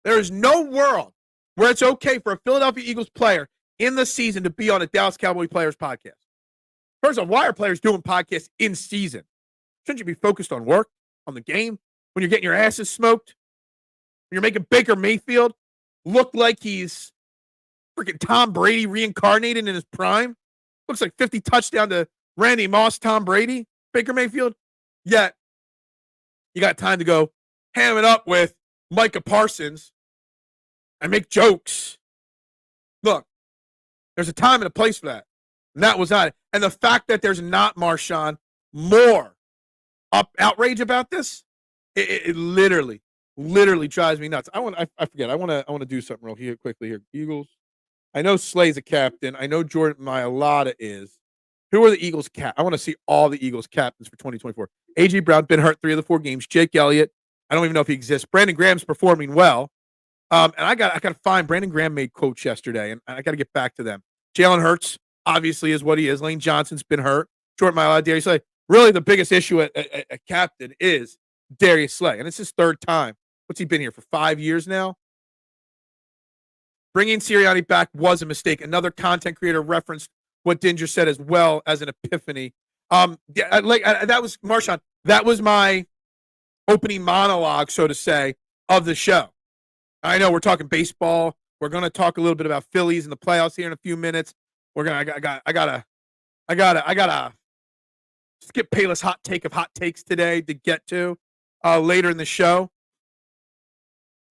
there is no world where it's okay for a Philadelphia Eagles player in the season to be on a Dallas Cowboy Players podcast. First off, why are players doing podcasts in season? Shouldn't you be focused on work, on the game, when you're getting your asses smoked? When you're making Baker Mayfield look like he's freaking Tom Brady reincarnated in his prime? Looks like 50 touchdown to Randy Moss, Tom Brady, Baker Mayfield. Yet, you got time to go ham it up with Micah Parsons and make jokes. Look, there's a time and a place for that. And that was not it. And the fact that there's not, Marshawn, more outrage about this, it literally drives me nuts. I forget. I want to do something real here quickly here. Eagles. I know Slay's a captain. I know Jordan Mailata is. Who are the Eagles cap? I want to see all the Eagles captains for 2024. A.J. Brown been hurt 3 of the 4 games. Jake Elliott, I don't even know if he exists. Brandon Graham's performing well. And I got to find Brandon Graham made coach yesterday, and I got to get back to them. Jalen Hurts obviously is what he is. Lane Johnson's been hurt. Jordan Mailata, Darius Slay. Really, the biggest issue at captain is Darius Slay, and it's his 3rd time. What's he been here for 5 years now? Bringing Sirianni back was a mistake. Another content creator referenced what Dinger said as well as an epiphany. That was Marshawn. That was my opening monologue, so to say, of the show. I know we're talking baseball. We're going to talk a little bit about Phillies and the playoffs here in a few minutes. I gotta skip Payless hot take of hot takes today to get to later in the show.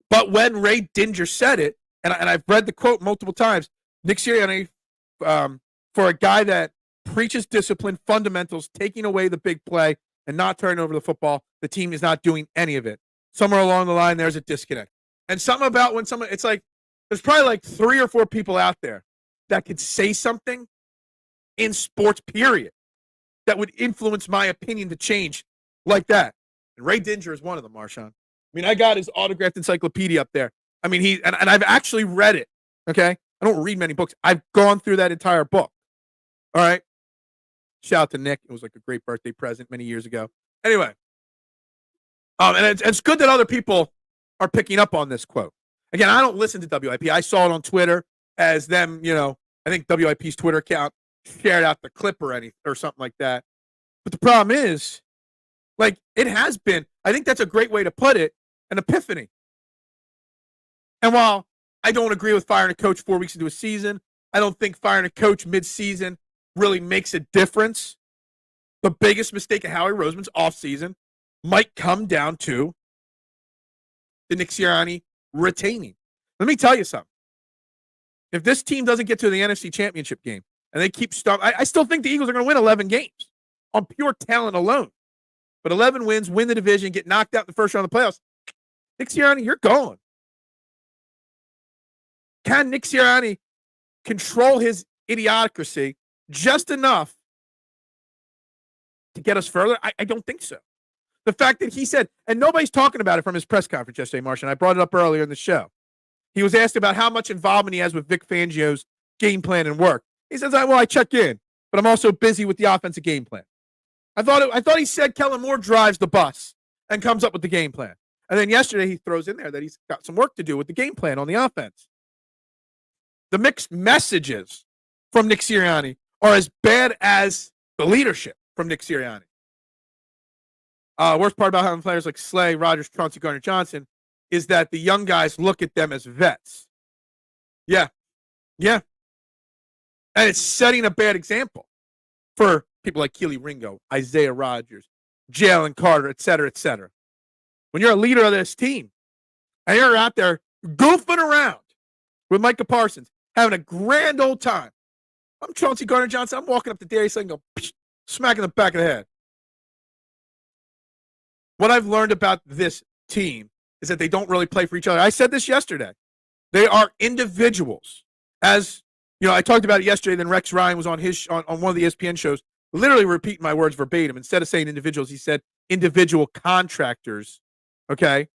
But when Ray Dinger said it, and I've read the quote multiple times, Nick Sirianni, for a guy that preaches discipline, fundamentals, taking away the big play and not turning over the football, the team is not doing any of it. Somewhere along the line, there's a disconnect. And something about when someone, it's like, there's probably like 3 or 4 people out there that could say something in sports, period, that would influence my opinion to change like that. And Ray Dinger is one of them, Marshawn. I mean, I got his autographed encyclopedia up there. I mean, and I've actually read it, okay? I don't read many books. I've gone through that entire book, all right? Shout out to Nick. It was like a great birthday present many years ago. Anyway, and it's good that other people are picking up on this quote. Again, I don't listen to WIP. I saw it on Twitter as them, I think WIP's Twitter account shared out the clip or something like that. But the problem is, like, it has been, I think that's a great way to put it, an epiphany. And while I don't agree with firing a coach 4 weeks into a season, I don't think firing a coach mid-season really makes a difference. The biggest mistake of Howie Roseman's offseason might come down to the Nick Sirianni retaining. Let me tell you something. If this team doesn't get to the NFC Championship game and they keep I still think the Eagles are going to win 11 games on pure talent alone. But 11 wins, win the division, get knocked out in the first round of the playoffs. Nick Sirianni, you're gone. Can Nick Sirianni control his idiocracy just enough to get us further? I don't think so. The fact that he said, and nobody's talking about it from his press conference yesterday, Martian. I brought it up earlier in the show. He was asked about how much involvement he has with Vic Fangio's game plan and work. He says, well, I check in, but I'm also busy with the offensive game plan. I thought he said Kellen Moore drives the bus and comes up with the game plan. And then yesterday he throws in there that he's got some work to do with the game plan on the offense. The mixed messages from Nick Sirianni are as bad as the leadership from Nick Sirianni. Worst part about having players like Slay, Rodgers, Chauncey Gardner-Johnson is that the young guys look at them as vets. Yeah. And it's setting a bad example for people like Keely Ringo, Isaiah Rodgers, Jalen Carter, et cetera, et cetera. When you're a leader of this team and you're out there goofing around with Micah Parsons, having a grand old time. I'm Chauncey Gardner-Johnson. I'm walking up to Darius and go, smacking the back of the head. What I've learned about this team is that they don't really play for each other. I said this yesterday. They are individuals. As you know, I talked about it yesterday. Then Rex Ryan was on one of the ESPN shows literally repeating my words verbatim. Instead of saying individuals, he said individual contractors. Okay.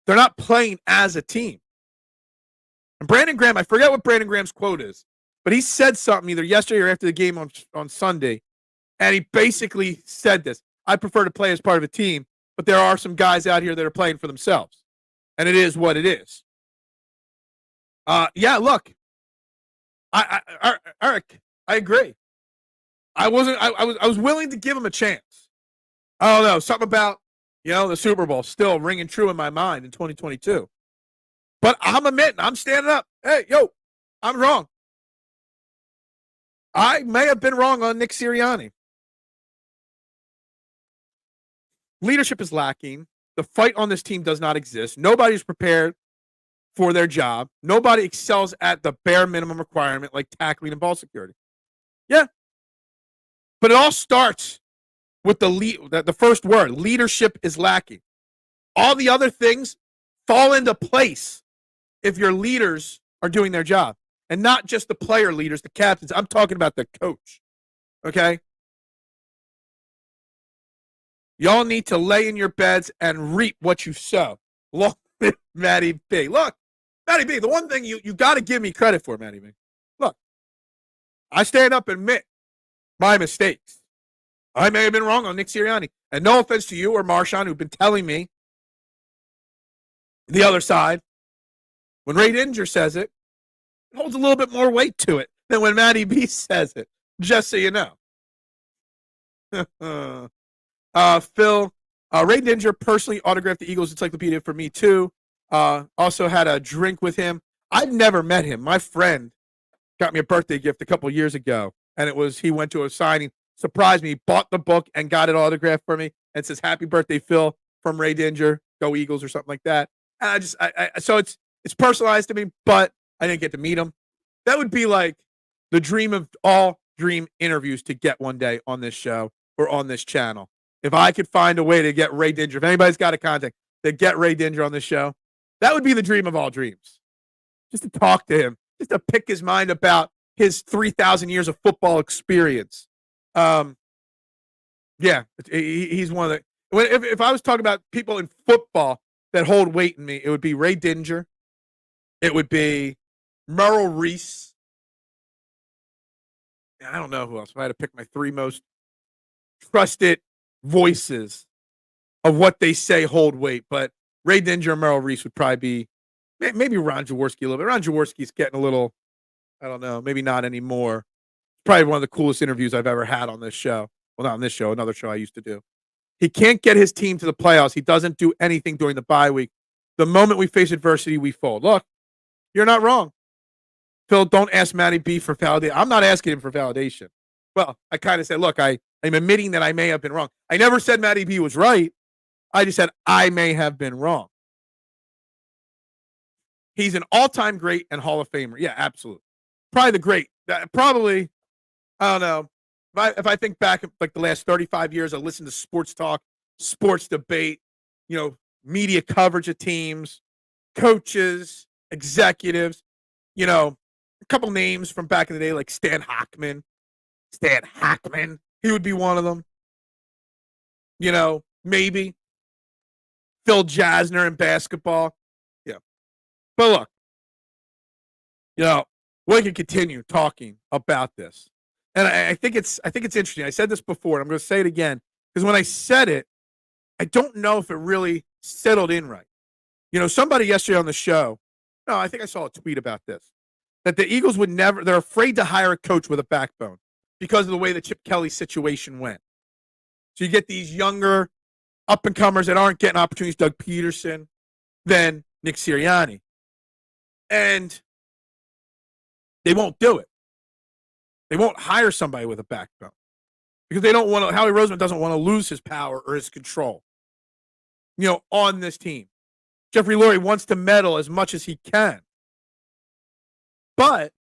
They're not playing as a team. And Brandon Graham, I forget what Brandon Graham's quote is, but he said something either yesterday or after the game on Sunday. And he basically said this: I prefer to play as part of a team, but there are some guys out here that are playing for themselves. And it is what it is. Yeah, look. Eric, I agree. I was willing to give him a chance. I don't know, something about, the Super Bowl still ringing true in my mind in 2022. But I'm admitting, I'm standing up. Hey, I'm wrong. I may have been wrong on Nick Sirianni. Leadership is lacking. The fight on this team does not exist. Nobody's prepared for their job. Nobody excels at the bare minimum requirement like tackling and ball security. Yeah. But it all starts with the first word. Leadership is lacking. All the other things fall into place if your leaders are doing their job. And not just the player leaders, the captains. I'm talking about the coach. Okay? Y'all need to lay in your beds and reap what you sow. Long live Matty B. Look, Matty B, the one thing you got to give me credit for, Matty B. Look, I stand up and admit my mistakes. I may have been wrong on Nick Sirianni. And no offense to you or Marshawn, who've been telling me the other side. When Ray Dinger says it, it holds a little bit more weight to it than when Matty B says it, just so you know. Phil, Ray Dinger personally autographed the Eagles Encyclopedia for me, too. Also had a drink with him. I've never met him. My friend got me a birthday gift a couple years ago, and he went to a signing, surprised me, bought the book, and got it autographed for me, and says, "Happy birthday, Phil," from Ray Dinger, go Eagles, or something like that. And so it's personalized to me, but I didn't get to meet him. That would be like the dream of all dream interviews to get one day on this show or on this channel. If I could find a way to get Ray Dinger, if anybody's got a contact, to get Ray Dinger on this show, that would be the dream of all dreams. Just to talk to him, just to pick his mind about his 3,000 years of football experience. Yeah, he's one of the. If I was talking about people in football that hold weight in me, it would be Ray Dinger. It would be Merrill Reese. I don't know who else. If I had to pick my three most trusted voices of what they say hold weight, but Ray Dinger and Merrill Reese would probably be, maybe Ron Jaworski a little bit. Ron Jaworski's getting a little, I don't know, maybe not anymore. Probably one of the coolest interviews I've ever had on this show. Well, not on this show, another show I used to do. He can't get his team to the playoffs. He doesn't do anything during the bye week. The moment we face adversity, we fold. Look, you're not wrong. Phil, don't ask Matty B for validation. I'm not asking him for validation. Well, I kind of said, look, I'm admitting that I may have been wrong. I never said Matty B was right. I just said I may have been wrong. He's an all-time great and Hall of Famer. Yeah, absolutely. Probably the great. Probably, I don't know. If I think back like the last 35 years, I listened to sports talk, sports debate, media coverage of teams, coaches, executives, a couple names from back in the day like Stan Hockman. He would be one of them. Maybe Phil Jasner in basketball. Yeah. But look, we can continue talking about this. And I think it's interesting. I said this before, and I'm going to say it again, because when I said it, I don't know if it really settled in right. Somebody yesterday on the show, I think I saw a tweet about this, that the Eagles would never, they're afraid to hire a coach with a backbone because of the way the Chip Kelly situation went. So you get these younger up-and-comers that aren't getting opportunities, Doug Peterson, then Nick Sirianni. And they won't do it. They won't hire somebody with a backbone because they don't want to. Howie Roseman doesn't want to lose his power or his control, on this team. Jeffrey Lurie wants to meddle as much as he can. But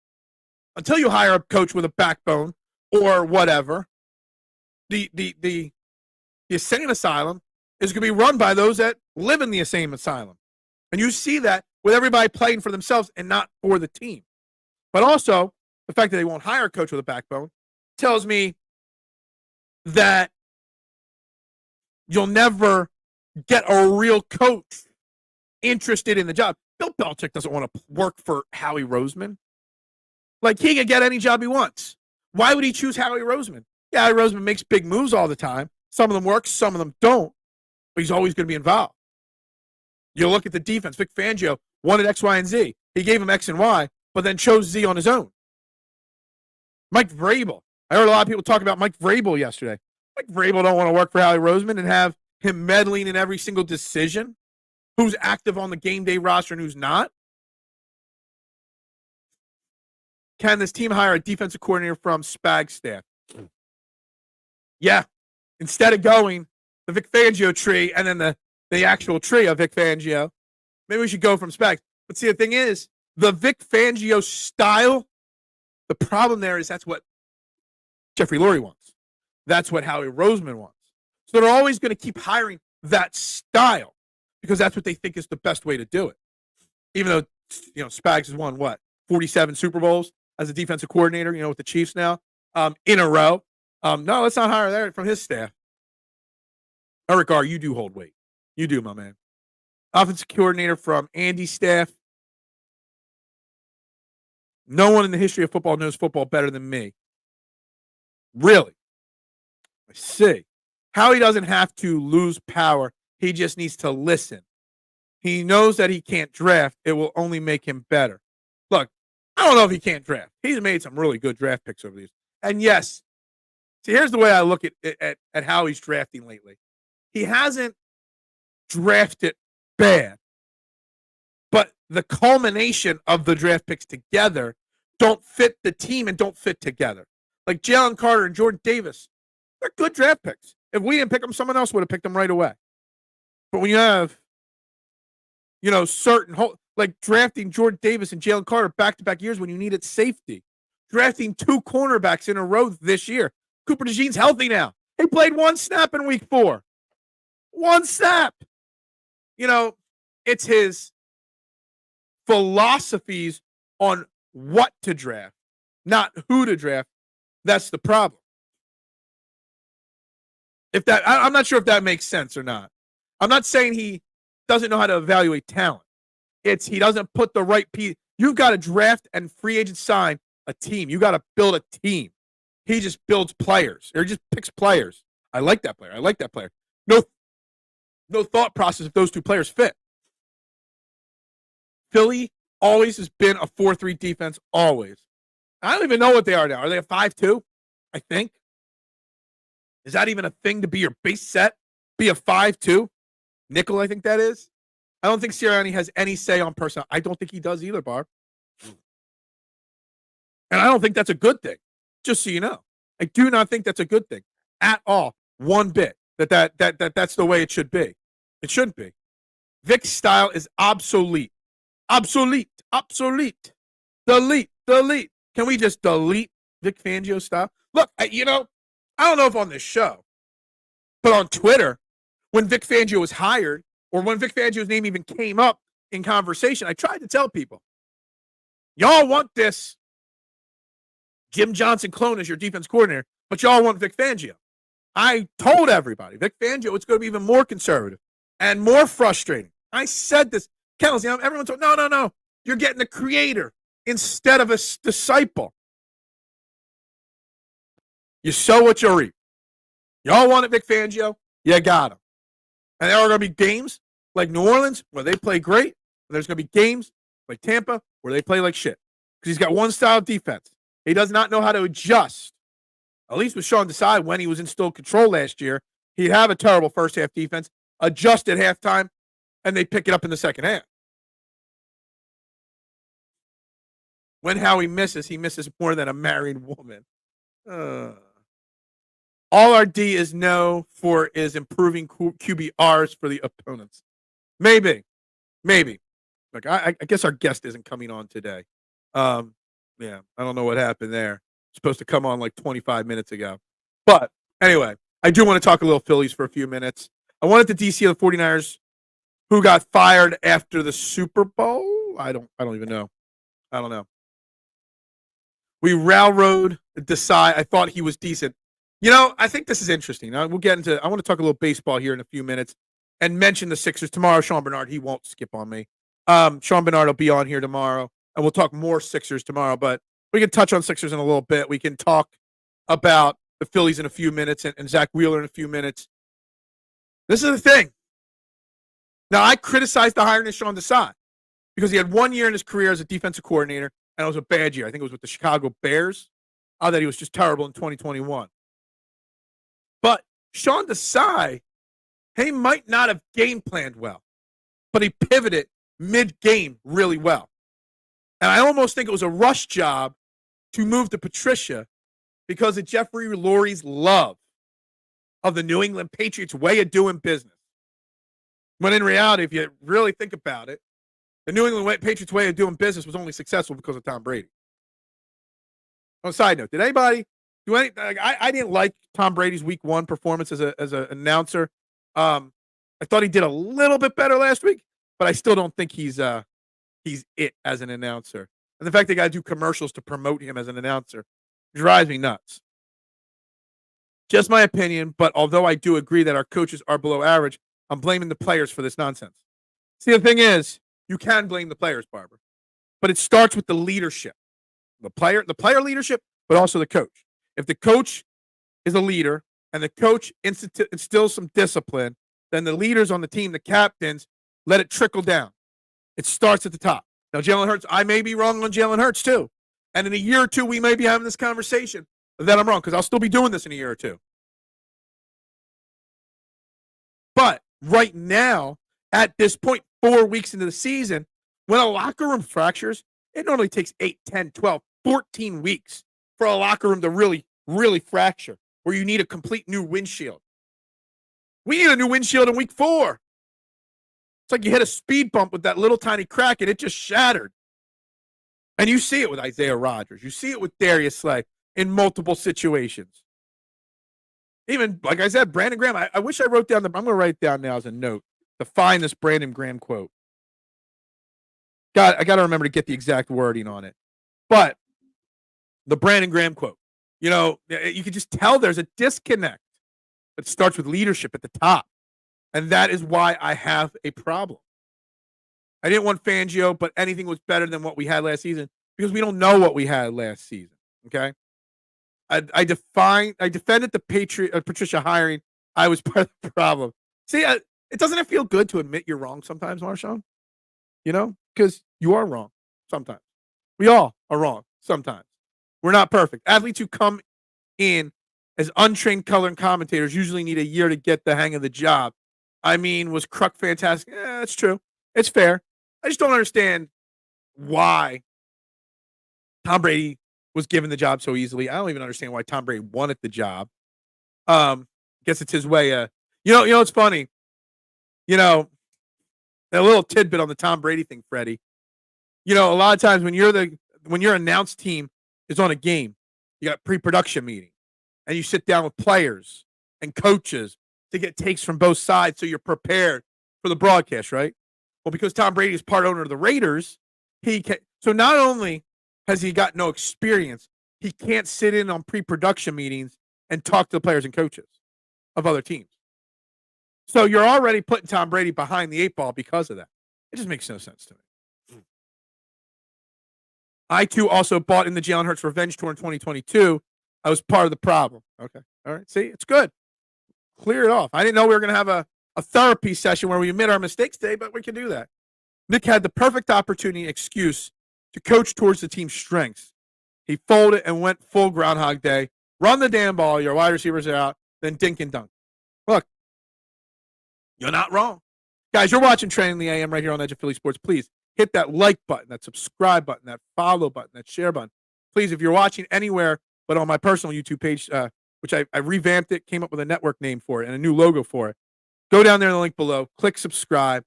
until you hire a coach with a backbone or whatever, the insane asylum is going to be run by those that live in the insane asylum. And you see that with everybody playing for themselves and not for the team. But also, the fact that they won't hire a coach with a backbone tells me that you'll never get a real coach interested in the job. Bill Belichick doesn't want to work for Howie Roseman. Like, he can get any job he wants. Why would he choose Howie Roseman? Yeah, Howie Roseman makes big moves all the time. Some of them work, some of them don't. But he's always going to be involved. You look at the defense. Vic Fangio wanted X, Y, and Z. He gave him X and Y, but then chose Z on his own. Mike Vrabel. I heard a lot of people talk about Mike Vrabel yesterday. Mike Vrabel don't want to work for Howie Roseman and have him meddling in every single decision. Who's active on the game day roster and who's not? Can this team hire a defensive coordinator from Spag's staff? Yeah. Instead of going the Vic Fangio tree and then the actual tree of Vic Fangio, maybe we should go from Spags. But see, the thing is, the Vic Fangio style, the problem there is that's what Jeffrey Lurie wants. That's what Howie Roseman wants. So they're always going to keep hiring that style because that's what they think is the best way to do it. Even though, Spags has won, 47 Super Bowls as a defensive coordinator, with the Chiefs now, in a row. No, let's not hire that from his staff. Eric Carr, you do hold weight. You do, my man. Offensive coordinator from Andy's staff. No one in the history of football knows football better than me. Really? I see. Howie doesn't have to lose power. He just needs to listen. He knows that he can't draft. It will only make him better. Look, I don't know if he can't draft. He's made some really good draft picks over these. And yes, see, here's the way I look at how he's drafting lately. He hasn't drafted bad, but the culmination of the draft picks together don't fit the team and don't fit together. Like Jalen Carter and Jordan Davis, they're good draft picks. If we didn't pick them, someone else would have picked them right away. But when you have, like drafting Jordan Davis and Jalen Carter back-to-back years when you needed safety, drafting 2 cornerbacks in a row this year. Cooper DeJean's healthy now. He played 1 snap in week 4. 1 snap. It's his philosophies on what to draft, not who to draft. That's the problem. I'm not sure if that makes sense or not. I'm not saying he doesn't know how to evaluate talent. It's he doesn't put the right piece. You've got to draft and free agent sign a team. You got to build a team. He just builds players, or he just picks players. I like that player. I like that player. No thought process if those 2 players fit. Philly always has been a 4-3 defense, always. I don't even know what they are now. Are they a 5-2? I think. Is that even a thing to be your base set? Be a 5-2? Nickel, I think that is. I don't think Sirianni has any say on personnel. I don't think he does either, Barb. And I don't think that's a good thing. Just so you know. I do not think that's a good thing at all. One bit. That's the way it should be. It shouldn't be. Vic's style is obsolete. Obsolete. Delete. Can we just delete Vic Fangio style? Look, I don't know if on this show, but on Twitter, when Vic Fangio was hired, or when Vic Fangio's name even came up in conversation, I tried to tell people, y'all want this Jim Johnson clone as your defense coordinator, but y'all want Vic Fangio. I told everybody, Vic Fangio, it's going to be even more conservative and more frustrating. I said this. Kennels, everyone told, no. You're getting a creator instead of a disciple. You sow what you reap. Y'all wanted Vic Fangio? You got him. And there are going to be games like New Orleans where they play great. And there's going to be games like Tampa where they play like shit. Because he's got one style of defense. He does not know how to adjust. At least with Sean Desai, when he was in still control last year, he'd have a terrible first half defense, adjust at halftime, and they pick it up in the second half. When Howie misses, he misses more than a married woman. All our D is no for is improving QBRs for the opponents. Maybe. Like I guess our guest isn't coming on today. I don't know what happened there. Supposed to come on like 25 minutes ago. But anyway, I do want to talk a little Phillies for a few minutes. I wanted the DC of the 49ers who got fired after the Super Bowl. I don't even know. I don't know. We railroad Desai. I thought he was decent. I think this is interesting. I want to talk a little baseball here in a few minutes and mention the Sixers tomorrow. Sean Bernard, he won't skip on me. Sean Bernard will be on here tomorrow, and we'll talk more Sixers tomorrow. But we can touch on Sixers in a little bit. We can talk about the Phillies in a few minutes and Zach Wheeler in a few minutes. This is the thing. Now, I criticized the hiring of Sean Desai because he had 1 year in his career as a defensive coordinator, and it was a bad year. I think it was with the Chicago Bears. That he was just terrible in 2021. But Sean Desai, he might not have game planned well, but he pivoted mid-game really well. And I almost think it was a rush job to move to Patricia because of Jeffrey Lurie's love of the New England Patriots way of doing business. When in reality, if you really think about it, the New England Patriots way of doing business was only successful because of Tom Brady. On a side note, did anybody do any? I didn't like Tom Brady's Week 1 performance as an announcer. I thought he did a little bit better last week, but I still don't think he's it as an announcer. And the fact they got to do commercials to promote him as an announcer drives me nuts. Just my opinion, but although I do agree that our coaches are below average, I'm blaming the players for this nonsense. See, the thing is, you can blame the players, Barbara, but it starts with the leadership. The player leadership, but also the coach. If the coach is a leader and the coach instills some discipline, then the leaders on the team, the captains, let it trickle down. It starts at the top. Now, Jalen Hurts, I may be wrong on Jalen Hurts too. And in a year or two, we may be having this conversation that I'm wrong because I'll still be doing this in a year or two. But right now, at this point, 4 weeks into the season, when a locker room fractures, it normally takes 8, 10, 12, 14 weeks for a locker room to really, really fracture, where you need a complete new windshield. We need a new windshield in week 4. It's like you hit a speed bump with that little tiny crack and it just shattered. And you see it with Isaiah Rodgers. You see it with Darius Slay in multiple situations. Even, like I said, Brandon Graham, I wish I wrote down I'm going to write it down now as a note to find this Brandon Graham quote. I got to remember to get the exact wording on it. But the Brandon Graham quote, you can just tell there's a disconnect. It starts with leadership at the top. And that is why I have a problem. I didn't want Fangio, but anything was better than what we had last season because we don't know what we had last season. Okay. I defended the Patricia hiring. I was part of the problem. See, it doesn't feel good to admit you're wrong sometimes, Marshawn? Because you are wrong sometimes. We all are wrong sometimes. We're not perfect. Athletes who come in as untrained color commentators usually need a year to get the hang of the job. I mean, was Kruk fantastic? Yeah, that's true. It's fair. I just don't understand why Tom Brady was given the job so easily. I don't even understand why Tom Brady wanted the job. Guess it's his way. It's funny. A little tidbit on the Tom Brady thing, Freddie. A lot of times when your announced team is on a game, you got pre-production meeting, and you sit down with players and coaches to get takes from both sides, so you're prepared for the broadcast, right? Well, because Tom Brady is part owner of the Raiders, so not only has he got no experience, he can't sit in on pre-production meetings and talk to the players and coaches of other teams. So you're already putting Tom Brady behind the 8 ball because of that. It just makes no sense to me. I, too, also bought in the Jalen Hurts revenge tour in 2022. I was part of the problem. Okay. All right. See, it's good. Clear it off. I didn't know we were going to have a therapy session where we admit our mistakes today, but we can do that. Nick had the perfect opportunity and excuse to coach towards the team's strengths. He folded and went full Groundhog Day. Run the damn ball. Your wide receivers are out. Then dink and dunk. Look, you're not wrong. Guys, you're watching Training the AM right here on Edge of Philly Sports. Please hit that like button, that subscribe button, that follow button, that share button. Please, if you're watching anywhere but on my personal YouTube page, which I revamped it, came up with a network name for it and a new logo for it, go down there in the link below, click subscribe.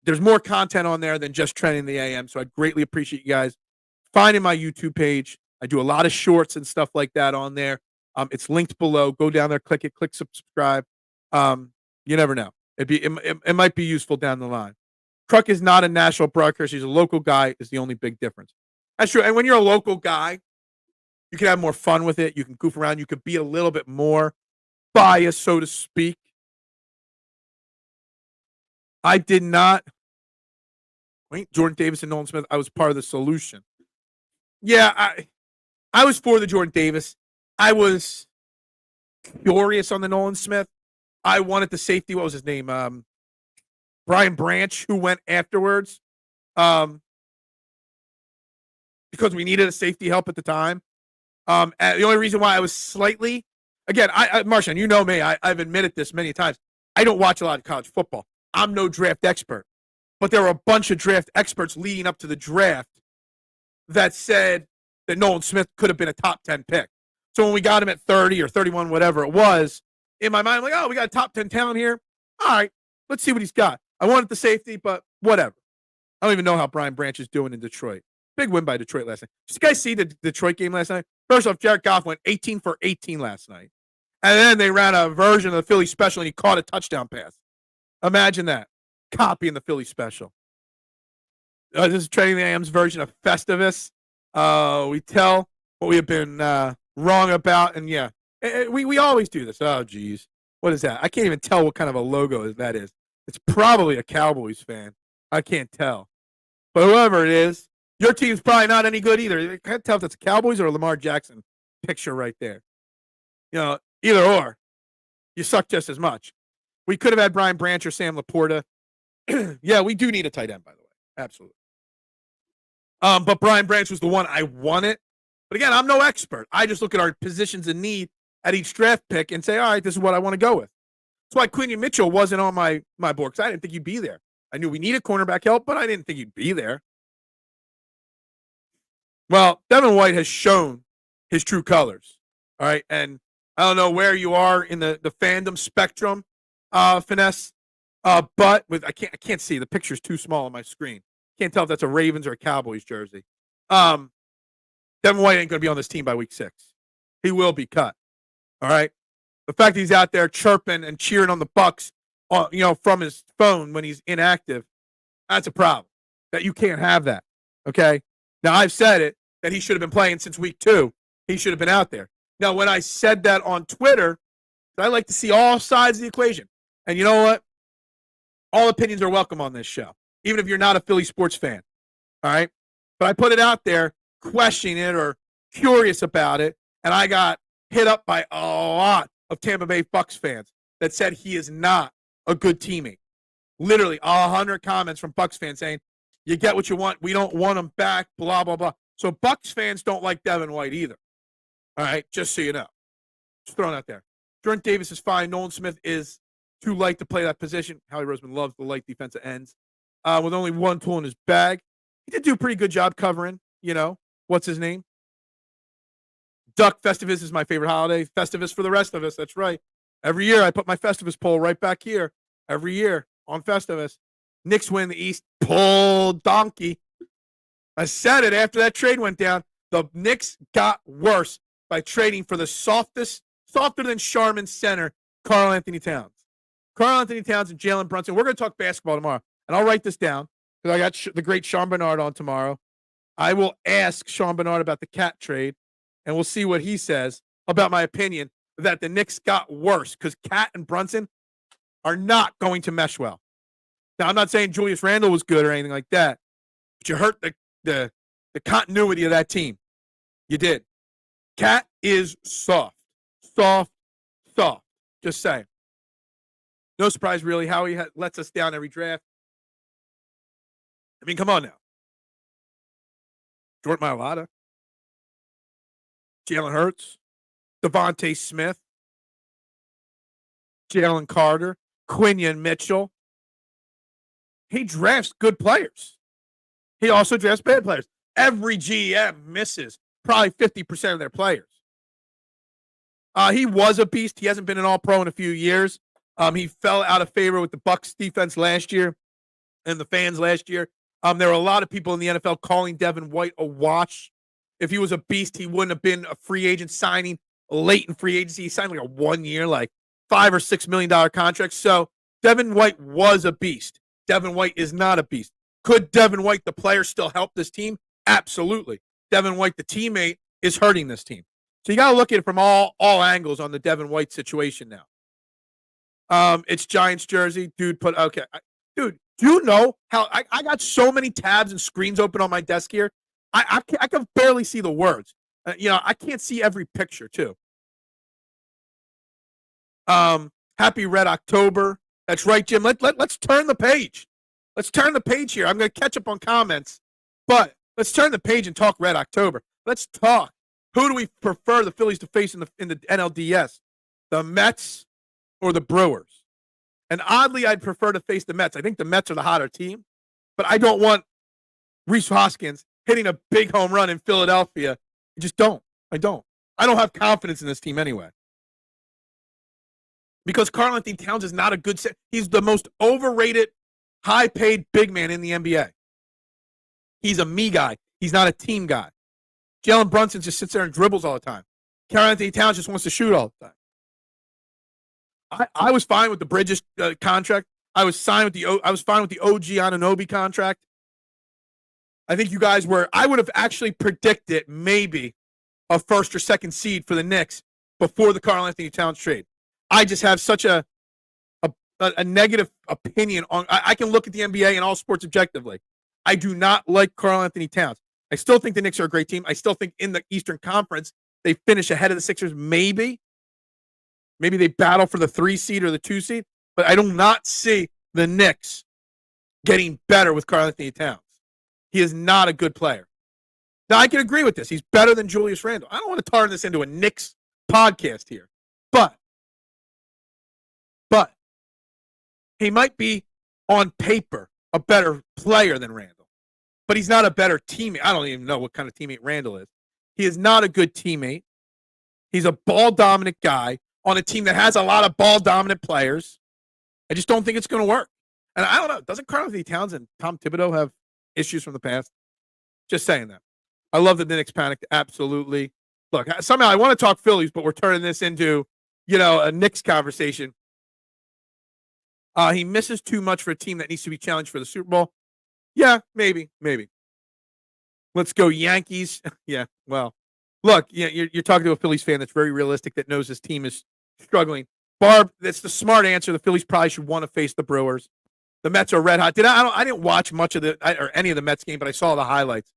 There's more content on there than just Trending the AM, so I greatly appreciate you guys finding my YouTube page. I do a lot of shorts and stuff like that on there. It's linked below. Go down there, click it, click subscribe. You never know. It might be useful down the line. Kruk is not a national broadcaster. He's a local guy is the only big difference. That's true. And when you're a local guy, You can have more fun with it. You can goof around. You could be a little bit more biased, so to speak. I did not. Wait, Jordan Davis and Nolan Smith. I was part of the solution. Yeah, I was for the Jordan Davis. I was curious on the Nolan Smith. I wanted the safety. What was his name? Brian Branch, who went afterwards. Because we needed a safety help at the time. And the only reason why I was slightly, again, Marshawn, you know me. I've admitted this many times. I don't watch a lot of college football. I'm no draft expert. But there were a bunch of draft experts leading up to the draft that said that Nolan Smith could have been a top 10 pick. So when we got him at 30 or 31, whatever it was, in my mind, I'm like, oh, we got a top 10 talent here. All right, let's see what he's got. I wanted the safety, but whatever. I don't even know how Brian Branch is doing in Detroit. Big win by Detroit last night. Did you guys see the Detroit game last night? First off, Jared Goff went 18 for 18 last night. And then they ran a version of the Philly special, and he caught a touchdown pass. Imagine that. Copying the Philly special. This is Training the AM's version of Festivus. We tell what we have been wrong about, and yeah, we always do this. Oh, geez. What is that? I can't even tell what kind of a logo that is. It's probably a Cowboys fan. I can't tell. But whoever it is, your team's probably not any good either. I can't tell if it's Cowboys or a Lamar Jackson picture right there. You know, either or. You suck just as much. We could have had Brian Branch or Sam Laporta. Yeah, we do need a tight end, by the way. Absolutely. But Brian Branch was the one I wanted. But again, I'm no expert. I just look at our positions in need at each draft pick and say, all right, this is what I want to go with. That's why Quinyon Mitchell wasn't on my board, because I didn't think he'd be there. I knew we needed cornerback help, but I didn't think he'd be there. Well, Devin White has shown his true colors. All right. And I don't know where you are in the fandom spectrum, Finesse. But with I can't see. The picture's too small on my screen. Can't tell if that's a Ravens or a Cowboys jersey. Devin White ain't going to be on this team by week 6. He will be cut. All right. The fact that he's out there chirping and cheering on the Bucks, from his phone when he's inactive, that's a problem. That you can't have that. Okay. Now I've said it that he should have been playing since week 2. He should have been out there. Now when I said that on Twitter, I like to see all sides of the equation. And you know what? All opinions are welcome on this show, even if you're not a Philly sports fan. All right. But I put it out there, questioning it or curious about it, and I got hit up by a lot of Tampa Bay Bucks fans that said he is not a good teammate. Literally 100 comments from Bucks fans saying, you get what you want. We don't want him back, blah, blah, blah. So Bucks fans don't like Devin White either. All right, just so you know. Just throwing out there. Jordan Davis is fine. Nolan Smith is too light to play that position. Howie Roseman loves the light defensive ends. With only one tool in his bag. He did do a pretty good job covering, what's his name? Duck Festivus is my favorite holiday. Festivus for the rest of us. That's right. Every year I put my Festivus poll right back here. Every year on Festivus. Knicks win the East. Pull donkey. I said it after that trade went down. The Knicks got worse by trading for the softer than Charmin center, Karl Anthony Towns. Karl Anthony Towns and Jalen Brunson. We're going to talk basketball tomorrow. And I'll write this down because I got the great Sean Bernard on tomorrow. I will ask Sean Bernard about the Cat trade, and we'll see what he says about my opinion that the Knicks got worse because Cat and Brunson are not going to mesh well. Now, I'm not saying Julius Randle was good or anything like that, but you hurt the continuity of that team. You did. Cat is soft. Just saying. No surprise, really, how he lets us down every draft. I mean, come on now. Jordan Mailata, Jalen Hurts, Devontae Smith, Jalen Carter, Quinyon Mitchell. He drafts good players. He also drafts bad players. Every GM misses probably 50% of their players. He was a beast. He hasn't been an all-pro in a few years. He fell out of favor with the Bucks defense last year and the fans last year. There were a lot of people in the NFL calling Devin White a wash. If he was a beast, he wouldn't have been a free agent signing late in free agency. He signed like a 1 year, like $5 or $6 million contract. So Devin White was a beast. Devin White is not a beast. Could Devin White, the player, still help this team? Absolutely. Devin White, the teammate, is hurting this team. So you got to look at it from all angles on the Devin White situation now. It's Giants jersey, dude. Dude, do you know how I got so many tabs and screens open on my desk here? I can barely see the words. I can't see every picture too. Happy Red October. That's right, Jim. Let's turn the page. Let's turn the page here. I'm going to catch up on comments, but let's turn the page and talk Red October. Let's talk. Who do we prefer the Phillies to face in the NLDS? The Mets or the Brewers? And oddly, I'd prefer to face the Mets. I think the Mets are the hotter team, but I don't want Rhys Hoskins hitting a big home run in Philadelphia. I just don't. I don't have confidence in this team anyway. Because Karl-Anthony Towns is not a good set. He's the most overrated, high-paid big man in the NBA. He's a me guy. He's not a team guy. Jalen Brunson just sits there and dribbles all the time. Karl-Anthony Towns just wants to shoot all the time. I was fine with the Bridges contract. I was fine with the OG Anunoby contract. I think you guys were. I would have actually predicted maybe a first or second seed for the Knicks before the Karl-Anthony Towns trade. I just have such a negative opinion on. I can look at the NBA and all sports objectively. I do not like Karl-Anthony Towns. I still think the Knicks are a great team. I still think in the Eastern Conference they finish ahead of the Sixers. Maybe they battle for the 3 seed or the 2 seed, but I do not see the Knicks getting better with Karl-Anthony Towns. He is not a good player. Now, I can agree with this. He's better than Julius Randle. I don't want to turn this into a Knicks podcast here, but he might be on paper a better player than Randle, but he's not a better teammate. I don't even know what kind of teammate Randle is. He is not a good teammate. He's a ball-dominant guy on a team that has a lot of ball-dominant players. I just don't think it's going to work. And I don't know. Doesn't Karl-Anthony Towns and Tom Thibodeau have issues from the past? Just saying that. I love that the Knicks panicked. Absolutely. Look, somehow I want to talk Phillies, but we're turning this into, a Knicks conversation. He misses too much for a team that needs to be challenged for the Super Bowl. Yeah, maybe. Let's go Yankees. Yeah, well, look, you're talking to a Phillies fan that's very realistic, that knows his team is struggling. Barb, that's the smart answer. The Phillies probably should want to face the Brewers. The Mets are red hot. I didn't watch much of any of the Mets game, but I saw the highlights.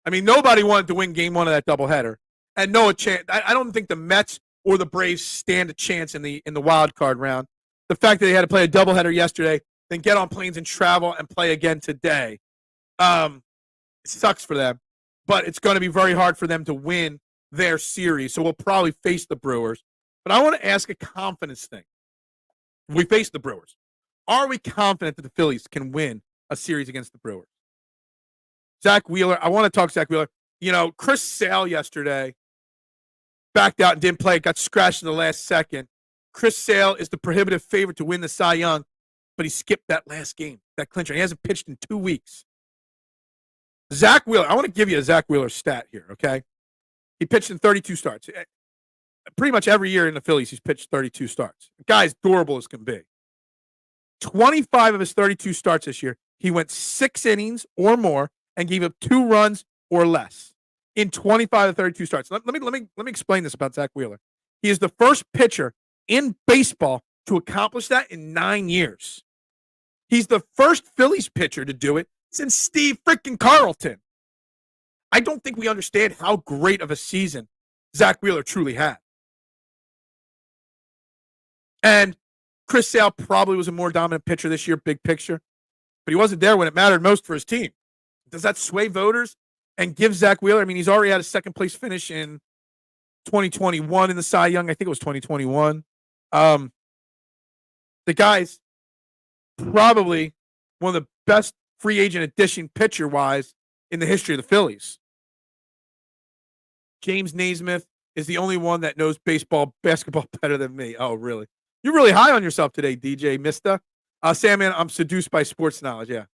I mean, nobody wanted to win game 1 of that doubleheader, and no chance. I don't think the Mets or the Braves stand a chance in the wild card round. The fact that they had to play a doubleheader yesterday, then get on planes and travel and play again today, it sucks for them. But it's going to be very hard for them to win their series. So we'll probably face the Brewers. But I want to ask a confidence thing. We face the Brewers. Are we confident that the Phillies can win a series against the Brewers? Zach Wheeler. I want to talk Zach Wheeler. Chris Sale yesterday backed out and didn't play. Got scratched in the last second. Chris Sale is the prohibitive favorite to win the Cy Young, but he skipped that last game, that clincher. He hasn't pitched in 2 weeks. Zach Wheeler, I want to give you a Zach Wheeler stat here, okay? He pitched in 32 starts. Pretty much every year in the Phillies, he's pitched 32 starts. The guy's durable as can be. 25 of his 32 starts this year, he went 6 innings or more and gave up 2 runs or less in 25 of 32 starts. Let me explain this about Zach Wheeler. He is the first pitcher in baseball to accomplish that in 9 years. He's the first Phillies pitcher to do it since Steve freaking Carlton. I don't think we understand how great of a season Zach Wheeler truly had. And Chris Sale probably was a more dominant pitcher this year, big picture, but he wasn't there when it mattered most for his team. Does that sway voters and give Zach Wheeler? I mean, he's already had a second place finish in 2021 in the Cy Young. I think it was 2021. The guy's probably one of the best free agent addition pitcher-wise in the history of the Phillies. James Naismith is the only one that knows basketball better than me. Oh, really? You're really high on yourself today, DJ Mista. Sandman, I'm seduced by sports knowledge. Yeah,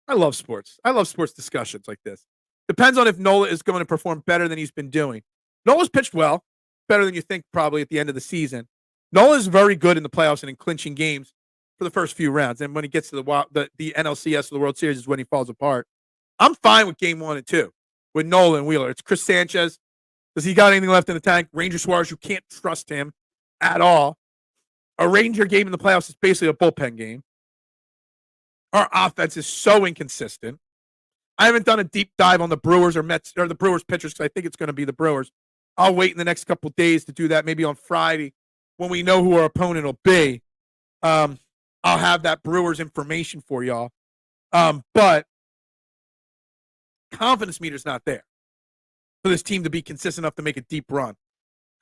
I love sports. I love sports discussions like this. Depends on if Nola is going to perform better than he's been doing. Nola's pitched well, better than you think probably at the end of the season. Nola is very good in the playoffs and in clinching games for the first few rounds. And when he gets to the NLCS or the World Series is when he falls apart. I'm fine with game 1 and 2 with Nola and Wheeler. It's Chris Sanchez. Does he got anything left in the tank? Ranger Suarez, you can't trust him at all. A Ranger game in the playoffs is basically a bullpen game. Our offense is so inconsistent. I haven't done a deep dive on the Brewers or Mets or the Brewers pitchers because I think it's going to be the Brewers. I'll wait in the next couple days to do that, maybe on Friday when we know who our opponent will be. I'll have that Brewers information for y'all. But confidence meter's not there for this team to be consistent enough to make a deep run.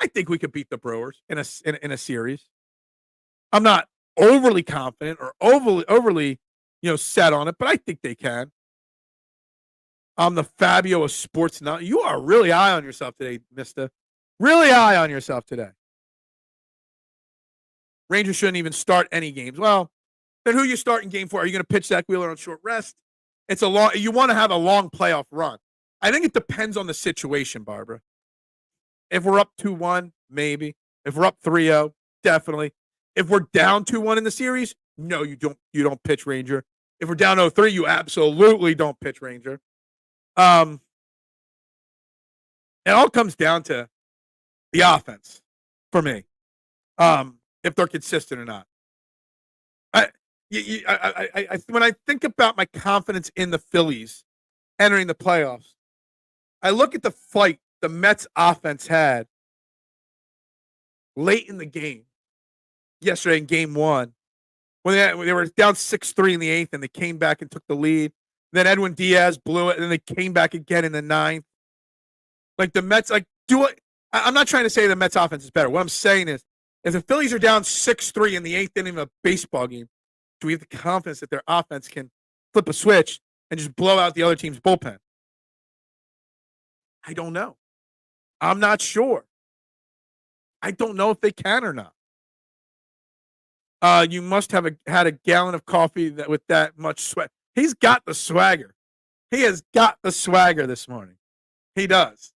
I think we could beat the Brewers in a series. I'm not overly confident or overly set on it, but I think they can. I'm the Fabio of sports now. You are really high on yourself today, mister. Really high on yourself today. Rangers shouldn't even start any games. Well, then who you starting game for? Are you going to pitch Zach Wheeler on short rest? You want to have a long playoff run. I think it depends on the situation, Barbara. If we're up 2-1, maybe. If we're up 3-0, definitely. If we're down 2-1 in the series, no, you don't pitch Ranger. If we're down 0-3, you absolutely don't pitch Ranger. It all comes down to the offense for me. If they're consistent or not. When I think about my confidence in the Phillies entering the playoffs, I look at the fight the Mets offense had late in the game, yesterday in game 1, when they were down 6-3 in the 8th and they came back and took the lead. Then Edwin Diaz blew it, and then they came back again in the 9th. Like the Mets, I'm not trying to say the Mets offense is better. What I'm saying is, if the Phillies are down 6-3 in the 8th inning of a baseball game, do we have the confidence that their offense can flip a switch and just blow out the other team's bullpen? I don't know. I'm not sure. I don't know if they can or not. You must have had a gallon of coffee with that much sweat. He's got the swagger. He has got the swagger this morning. He does.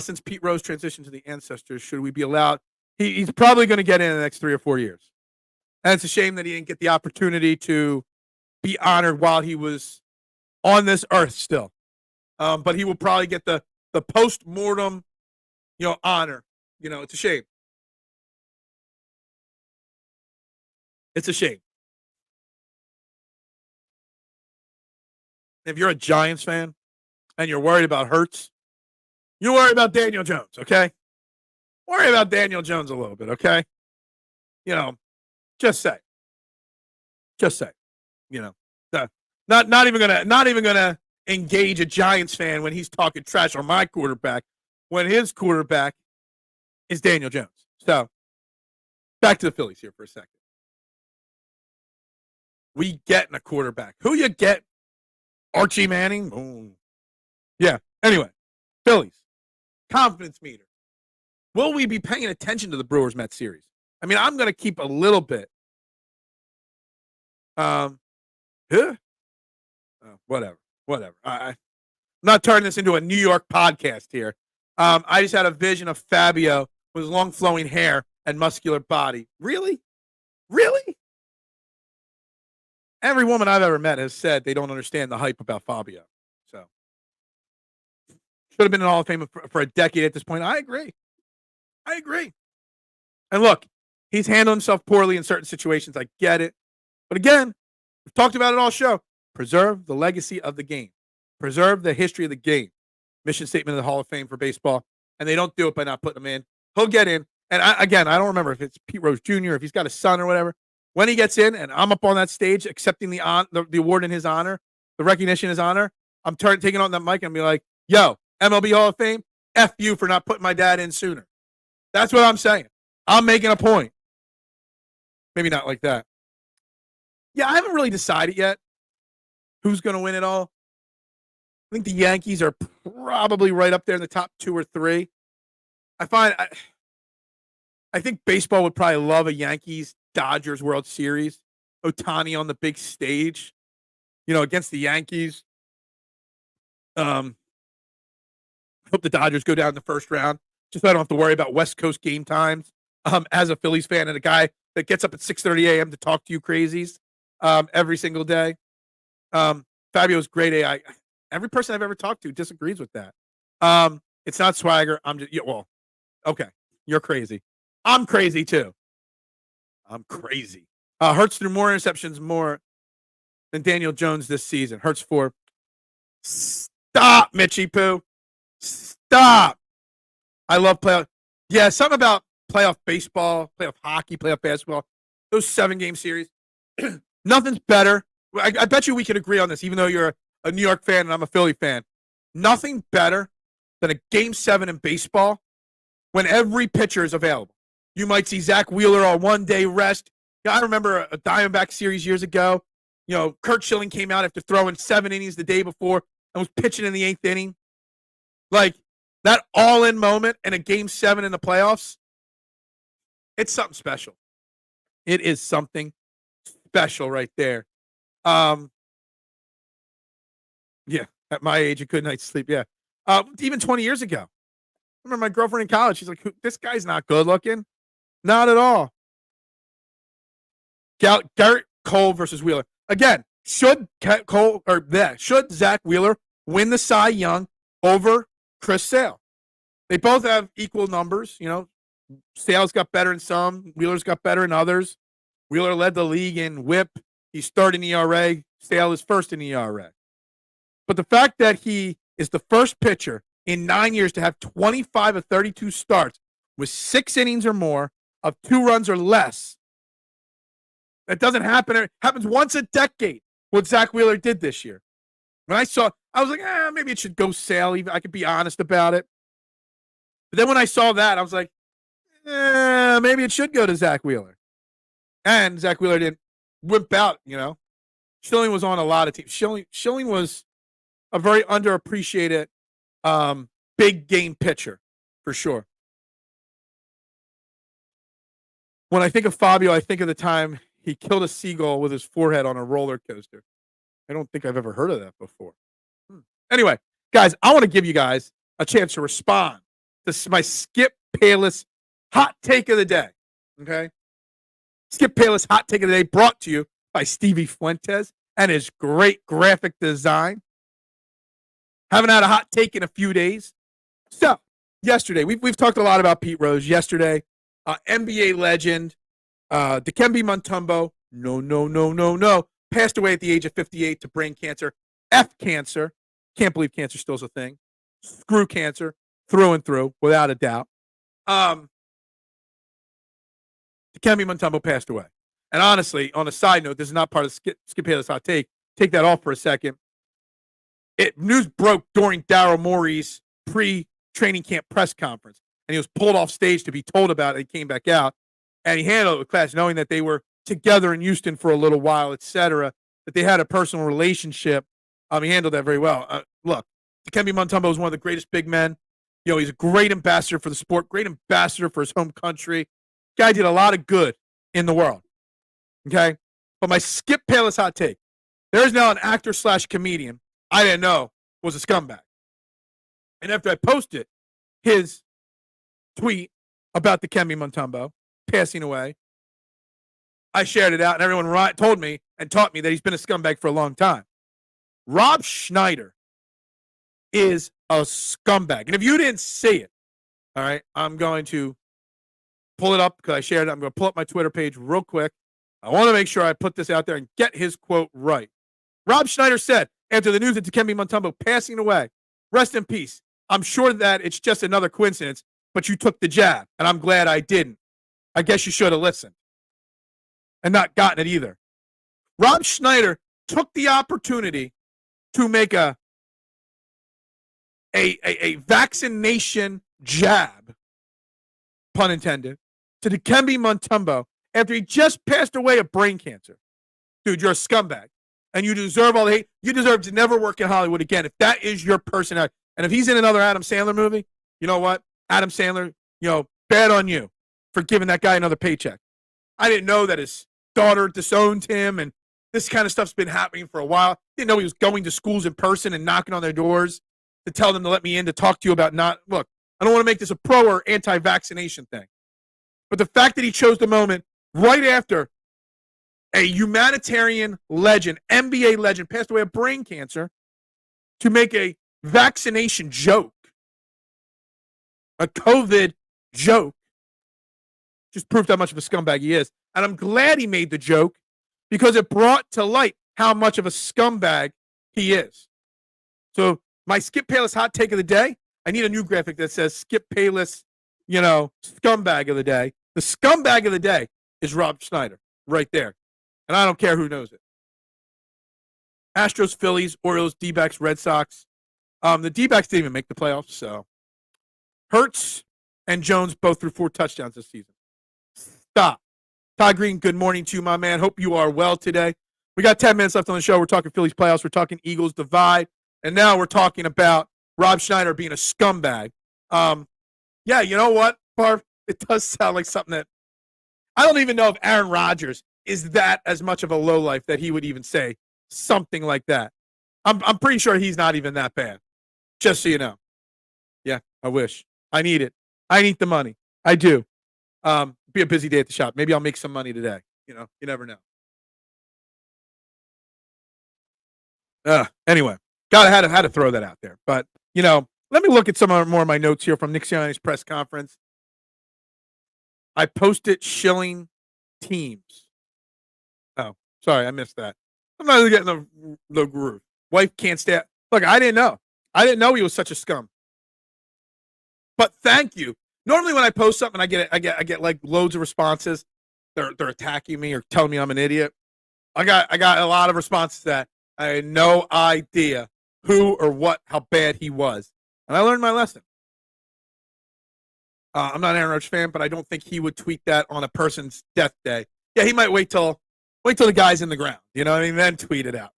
Since Pete Rose transitioned to the Ancestors, should we be allowed? He's probably going to get in the next 3 or 4 years. And it's a shame that he didn't get the opportunity to be honored while he was on this earth still. But he will probably get the post-mortem, honor. It's a shame. It's a shame. If you're a Giants fan and you're worried about Hurts, you worry about Daniel Jones, okay? Worry about Daniel Jones a little bit, okay? Just say. Not even gonna engage a Giants fan when he's talking trash on my quarterback when his quarterback is Daniel Jones. So back to the Phillies here for a second. We getting a quarterback. Who you get? Archie Manning? Boom. Yeah. Anyway, Phillies. Confidence meter. Will we be paying attention to the Brewers-Mets series? I mean, I'm going to keep a little bit. Whatever. I'm not turning this into a New York podcast here. I just had a vision of Fabio with his long flowing hair and muscular body. Really? Every woman I've ever met has said they don't understand the hype about Fabio. So, should have been in the Hall of Fame for a decade at this point. I agree. And look, he's handled himself poorly in certain situations. I get it. But again, we've talked about it all show. Preserve the legacy of the game. Preserve the history of the game. Mission statement of the Hall of Fame for baseball. And they don't do it by not putting him in. He'll get in. And I don't remember if it's Pete Rose Jr., if he's got a son or whatever. When he gets in and I'm up on that stage accepting the award in his honor, the recognition in his honor, I'm taking on that mic and be like, yo, MLB Hall of Fame, F you for not putting my dad in sooner. That's what I'm saying. I'm making a point. Maybe not like that. Yeah, I haven't really decided yet who's going to win it all. I think the Yankees are probably right up there in the top 2 or 3. I think baseball would probably love a Yankees-Dodgers World Series. Ohtani on the big stage, against the Yankees. Hope the Dodgers go down in the first round, just so I don't have to worry about West Coast game times. As a Phillies fan and a guy that gets up at 6:30 a.m. to talk to you crazies every single day. Fabio's great. Every person I've ever talked to disagrees with that. It's not swagger. I'm just, yeah, well, okay. You're crazy. I'm crazy too. I'm crazy. Hurts threw more interceptions more than Daniel Jones this season. Hurts for. Stop, Mitchie Poo. Stop. I love playoff. Yeah, something about playoff baseball, playoff hockey, playoff basketball. Those 7-game series. Nothing's better. I bet you we can agree on this, even though you're a New York fan and I'm a Philly fan. Nothing better than a Game 7 in baseball when every pitcher is available. You might see Zach Wheeler on one-day rest. I remember a Diamondback series years ago. Kurt Schilling came out after throwing 7 innings the day before and was pitching in the 8th inning. Like, that all-in moment in a Game 7 in the playoffs, it's something special. It is something special right there. Yeah, at my age, a good night's sleep, yeah. Even 20 years ago. I remember my girlfriend in college, she's like, this guy's not good looking. Not at all. Garrett Cole versus Wheeler. Again, should Zach Wheeler win the Cy Young over Chris Sale? They both have equal numbers. Sale's got better in some. Wheeler's got better in others. Wheeler led the league in WHIP. He's third in ERA. Sale is first in ERA. But the fact that he is the first pitcher in 9 years to have 25 of 32 starts with 6 innings or more of 2 runs or less, that doesn't happen. It happens once a decade, what Zach Wheeler did this year. When I saw, I was like, maybe it should go Sale. I could be honest about it. But then when I saw that, I was like, maybe it should go to Zach Wheeler. And Zach Wheeler didn't whip out, Schilling was on a lot of teams. Schilling was a very underappreciated big game pitcher, for sure. When I think of Fabio, I think of the time he killed a seagull with his forehead on a roller coaster. I don't think I've ever heard of that before. Anyway, guys, I want to give you guys a chance to respond. This is my Skip Bayless hot take of the day. Okay? Skip Bayless hot take of the day brought to you by Stevie Fuentes and his great graphic design. Haven't had a hot take in a few days. So, yesterday, we've talked a lot about Pete Rose. Yesterday, NBA legend, Dikembe Mutombo, no, passed away at the age of 58 to brain cancer. F cancer. Can't believe cancer still is a thing. Screw cancer, through and through, without a doubt. Dikembe Mutombo passed away. And honestly, on a side note, this is not part of Skip Bayless hot take. Take that off for a second. News broke during Daryl Morey's pre-training camp press conference, and he was pulled off stage to be told about it. He came back out, and he handled it with class, knowing that they were together in Houston for a little while, etc., that they had a personal relationship. He handled that very well. Look, Dikembe Mutombo is one of the greatest big men. He's a great ambassador for the sport, great ambassador for his home country. Guy did a lot of good in the world. Okay? But my Skip Bayless hot take, there is now an actor/comedian I didn't know was a scumbag. And after I posted his tweet about Dikembe Mutombo passing away, I shared it out, and everyone told me and taught me that he's been a scumbag for a long time. Rob Schneider is a scumbag. And if you didn't see it, all right, I'm going to pull it up because I shared it. I'm going to pull up my Twitter page real quick. I want to make sure I put this out there and get his quote right. Rob Schneider said, after the news of Dikembe Mutombo passing away, rest in peace. I'm sure that it's just another coincidence, but you took the jab, and I'm glad I didn't. I guess you should have listened and not gotten it either. Rob Schneider took the opportunity to make a vaccination jab, pun intended, to Dikembe Mutombo after he just passed away of brain cancer. Dude, you're a scumbag. And you deserve all the hate. You deserve to never work in Hollywood again if that is your personality. And if he's in another Adam Sandler movie, you know what? Adam Sandler, bad on you for giving that guy another paycheck. I didn't know that his daughter disowned him, and this kind of stuff's been happening for a while. Didn't know he was going to schools in person and knocking on their doors to tell them to let me in to talk to you about look, I don't want to make this a pro or anti-vaccination thing. But the fact that he chose the moment right after a humanitarian legend, NBA legend, passed away of brain cancer to make a vaccination joke a COVID joke just proved how much of a scumbag he is. And I'm glad he made the joke because it brought to light how much of a scumbag he is. So my Skip Bayless hot take of the day, I need a new graphic that says Skip Bayless, scumbag of the day. The scumbag of the day is Rob Schneider right there. And I don't care who knows it. Astros, Phillies, Orioles, D-backs, Red Sox. The D-backs didn't even make the playoffs, so Hurts and Jones both threw 4 touchdowns this season. Stop. Todd Green, good morning to you, my man. Hope you are well today. We got 10 minutes left on the show. We're talking Phillies playoffs. We're talking Eagles divide. And now we're talking about Rob Schneider being a scumbag. Yeah, you know what, Barb? It does sound like something that I don't even know if Aaron Rodgers is that as much of a lowlife that he would even say something like that. I'm pretty sure he's not even that bad. Just so you know. Yeah, I wish. I need it. I need the money. I do. Be a busy day at the shop. Maybe I'll make some money today. You never know. Anyway, had to throw that out there. But, let me look at some more of my notes here from Nick Sirianni's press conference. I posted shilling teams. Oh, sorry, I missed that. I'm not getting the groove. Wife can't stay. Look, I didn't know. I didn't know he was such a scum. But thank you. Normally when I post something, I get like loads of responses. They're attacking me or telling me I'm an idiot. I got a lot of responses that I had no idea who or how bad he was. And I learned my lesson. I'm not an Aaron Rodgers fan, but I don't think he would tweet that on a person's death day. Yeah, he might wait till the guy's in the ground, then tweet it out,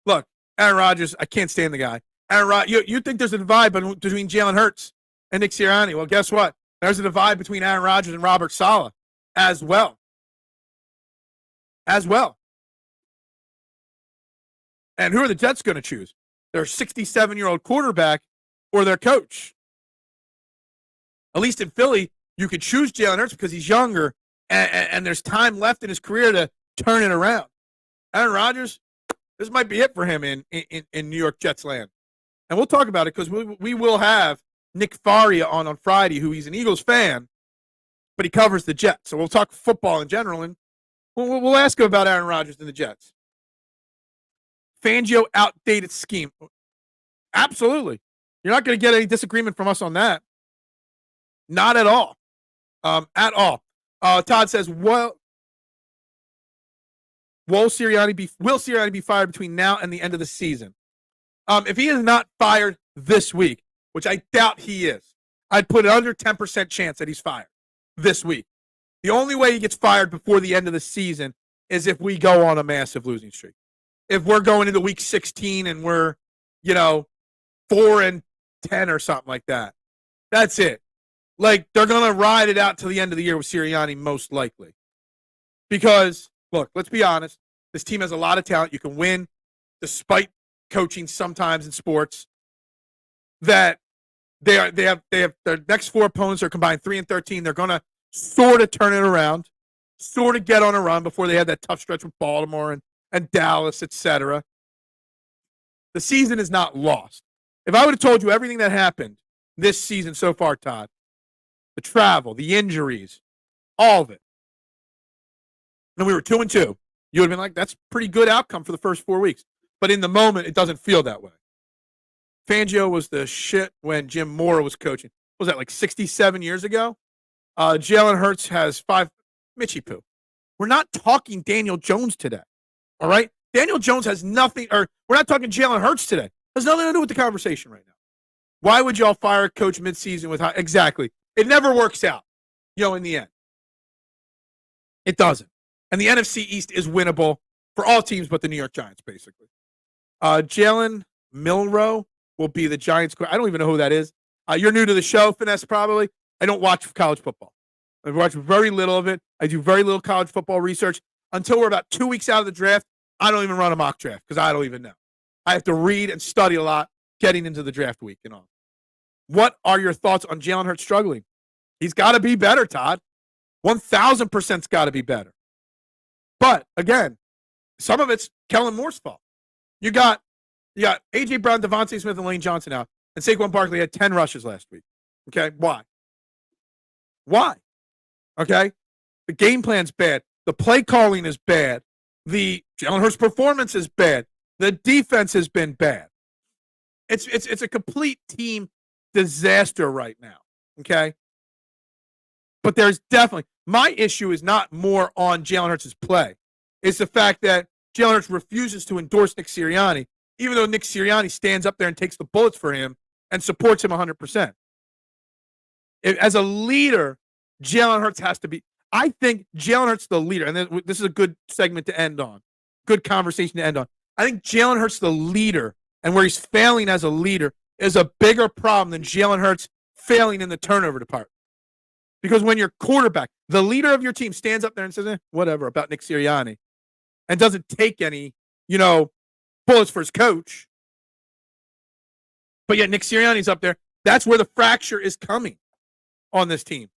Look, Aaron Rodgers, I can't stand the guy. Aaron Rodgers, you think there's a divide between Jalen Hurts and Nick Sirianni. Well, guess what? There's a divide between Aaron Rodgers and Robert Saleh as well. And who are the Jets going to choose? Their 67-year-old quarterback or their coach? At least in Philly, you could choose Jalen Hurts because he's younger and there's time left in his career to turn it around. Aaron Rodgers, this might be it for him in New York Jets land. And we'll talk about it because we will have Nick Faria on Friday, who he's an Eagles fan, but he covers the Jets. So we'll talk football in general, and we'll ask him about Aaron Rodgers and the Jets. Fangio outdated scheme. Absolutely. You're not going to get any disagreement from us on that. Not at all. At all. Todd says, will Sirianni be fired between now and the end of the season? If he is not fired this week, which I doubt he is, I'd put it under 10% chance that he's fired this week. The only way he gets fired before the end of the season is if we go on a massive losing streak. If we're going into week 16 and we're, 4-10 or something like that. That's it. Like, they're going to ride it out to the end of the year with Sirianni, most likely. Because, look, let's be honest. This team has a lot of talent. You can win despite coaching sometimes in sports. That they have their next 4 opponents are combined 3-13. They're going to sort of turn it around, sort of get on a run before they have that tough stretch with Baltimore and Dallas, etc. The season is not lost. If I would have told you everything that happened this season so far, Todd, the travel, the injuries, all of it, and we were 2-2, you would have been like, that's a pretty good outcome for the first 4 weeks. But in the moment, it doesn't feel that way. Fangio was the shit when Jim Mora was coaching. What was that, like 67 years ago? Jalen Hurts has 5. Mitchie Poo. We're not talking Daniel Jones today. All right? Daniel Jones has nothing, or we're not talking Jalen Hurts today. Has nothing to do with the conversation right now. Why would y'all fire a coach midseason with exactly? It never works out, in the end. It doesn't. And the NFC East is winnable for all teams but the New York Giants, basically. Jalen Milroe will be the Giants. I don't even know who that is. You're new to the show, Finesse, probably. I don't watch college football. I watch very little of it. I do very little college football research. Until we're about 2 weeks out of the draft, I don't even run a mock draft because I don't even know. I have to read and study a lot getting into the draft week and all. What are your thoughts on Jalen Hurts struggling? He's got to be better, Todd. 1,000%'s got to be better. But, again, some of it's Kellen Moore's fault. You got A.J. Brown, Devontae Smith, and Lane Johnson out, and Saquon Barkley had 10 rushes last week. Okay, why? Why? Okay, the game plan's bad. The play calling is bad. The Jalen Hurts' performance is bad. The defense has been bad. It's a complete team disaster right now. Okay, but there's definitely my issue is not more on Jalen Hurts' play. It's the fact that Jalen Hurts refuses to endorse Nick Sirianni, even though Nick Sirianni stands up there and takes the bullets for him and supports him 100%. As a leader, Jalen Hurts has to be. I think Jalen Hurts the leader, and this is a good segment to end on, good conversation to end on. I think Jalen Hurts the leader, and where he's failing as a leader, is a bigger problem than Jalen Hurts failing in the turnover department. Because when your quarterback, the leader of your team, stands up there and says, whatever, about Nick Sirianni, and doesn't take any, bullets for his coach, but yet Nick Sirianni's up there, that's where the fracture is coming on this team.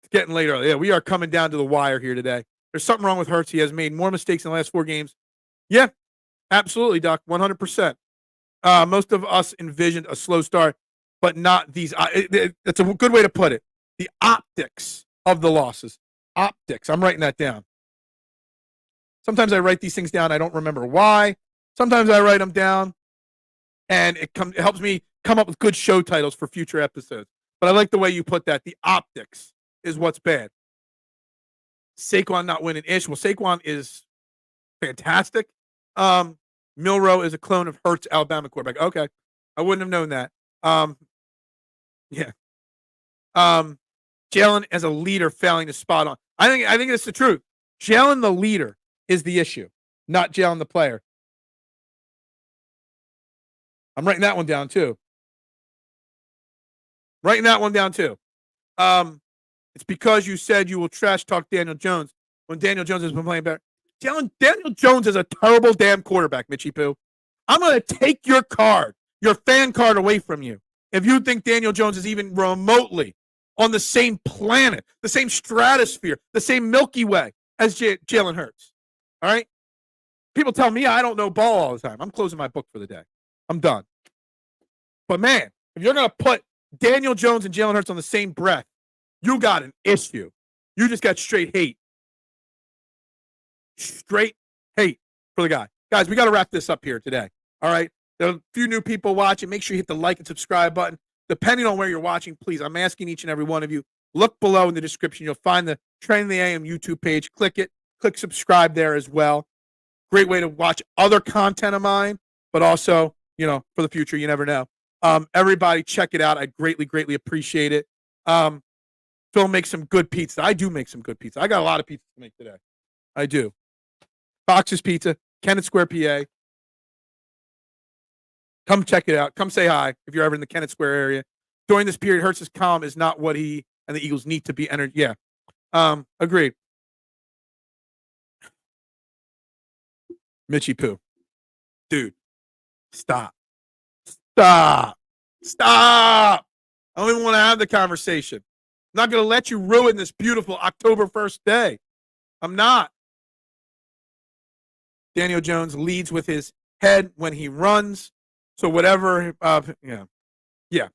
It's getting late early. Yeah, we are coming down to the wire here today. There's something wrong with Hurts. He has made more mistakes in the last 4 games. Yeah, absolutely, Doc, 100%. Most of us envisioned a slow start, but not these. That's a good way to put it. The optics of the losses. Optics. I'm writing that down. Sometimes I write these things down. I don't remember why. Sometimes I write them down, and it helps me come up with good show titles for future episodes. But I like the way you put that. The optics is what's bad. Saquon not winning ish. Well, Saquon is fantastic. Milroe is a clone of Hurts, Alabama quarterback. Okay. I wouldn't have known that. Yeah. Jalen as a leader failing to spot on. I think it's the truth. Jalen the leader is the issue, not Jalen the player. I'm writing that one down too. It's because you said you will trash talk Daniel Jones when Daniel Jones has been playing better. Daniel Jones is a terrible damn quarterback, Mitchie Poo. I'm going to take your fan card away from you if you think Daniel Jones is even remotely on the same planet, the same stratosphere, the same Milky Way as Jalen Hurts. All right? People tell me I don't know ball all the time. I'm closing my book for the day. I'm done. But, man, if you're going to put Daniel Jones and Jalen Hurts on the same breath, you got an issue. You just got straight hate. Straight hate for the guy. Guys, we got to wrap this up here today. All right? There are a few new people watching. Make sure you hit the like and subscribe button. Depending on where you're watching, please, I'm asking each and every one of you, look below in the description. You'll find the Trending the AM YouTube page. Click it. Click subscribe there as well. Great way to watch other content of mine, but also, for the future, you never know. Everybody, check it out. I greatly, greatly appreciate it. Phil makes some good pizza. I do make some good pizza. I got a lot of pizza to make today. I do. Fox's Pizza, Kennett Square, PA. Come check it out. Come say hi if you're ever in the Kennett Square area. During this period, Hurts' calm is not what he and the Eagles need to be entered. Yeah. Agreed. Mitchie Poo. Dude, stop. I don't even want to have the conversation. I'm not going to let you ruin this beautiful October 1st day. I'm not. Daniel Jones leads with his head when he runs. So whatever, yeah.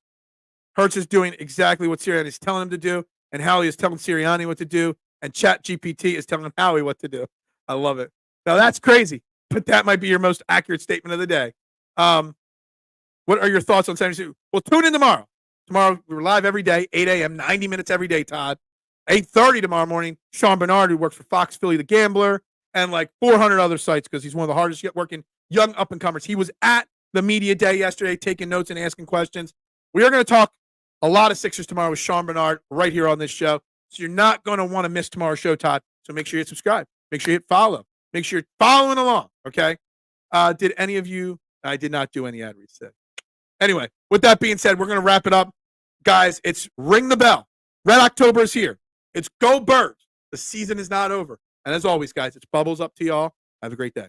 Hurts is doing exactly what Sirianni is telling him to do, and Howie is telling Sirianni what to do, and ChatGPT is telling Howie what to do. I love it. Now that's crazy, but that might be your most accurate statement of the day. What are your thoughts on Saturday? Well, tune in tomorrow. Tomorrow we're live every day, 8 a.m., 90 minutes every day, Todd. 8:30 tomorrow morning, Sean Bernard, who works for Fox Philly, the Gambler, and like 400 other sites because he's one of the hardest yet working young up-and-comers. He was at the media day yesterday taking notes and asking questions. We are going to talk a lot of Sixers tomorrow with Sean Bernard right here on this show. So you're not going to want to miss tomorrow's show, Todd. So make sure you hit subscribe. Make sure you hit follow. Make sure you're following along, okay? Did any of you – I did not do any ad reads today. Anyway, with that being said, we're going to wrap it up. Guys, it's ring the bell. Red October is here. It's go Birds. The season is not over. And as always, guys, it's bubbles up to y'all. Have a great day.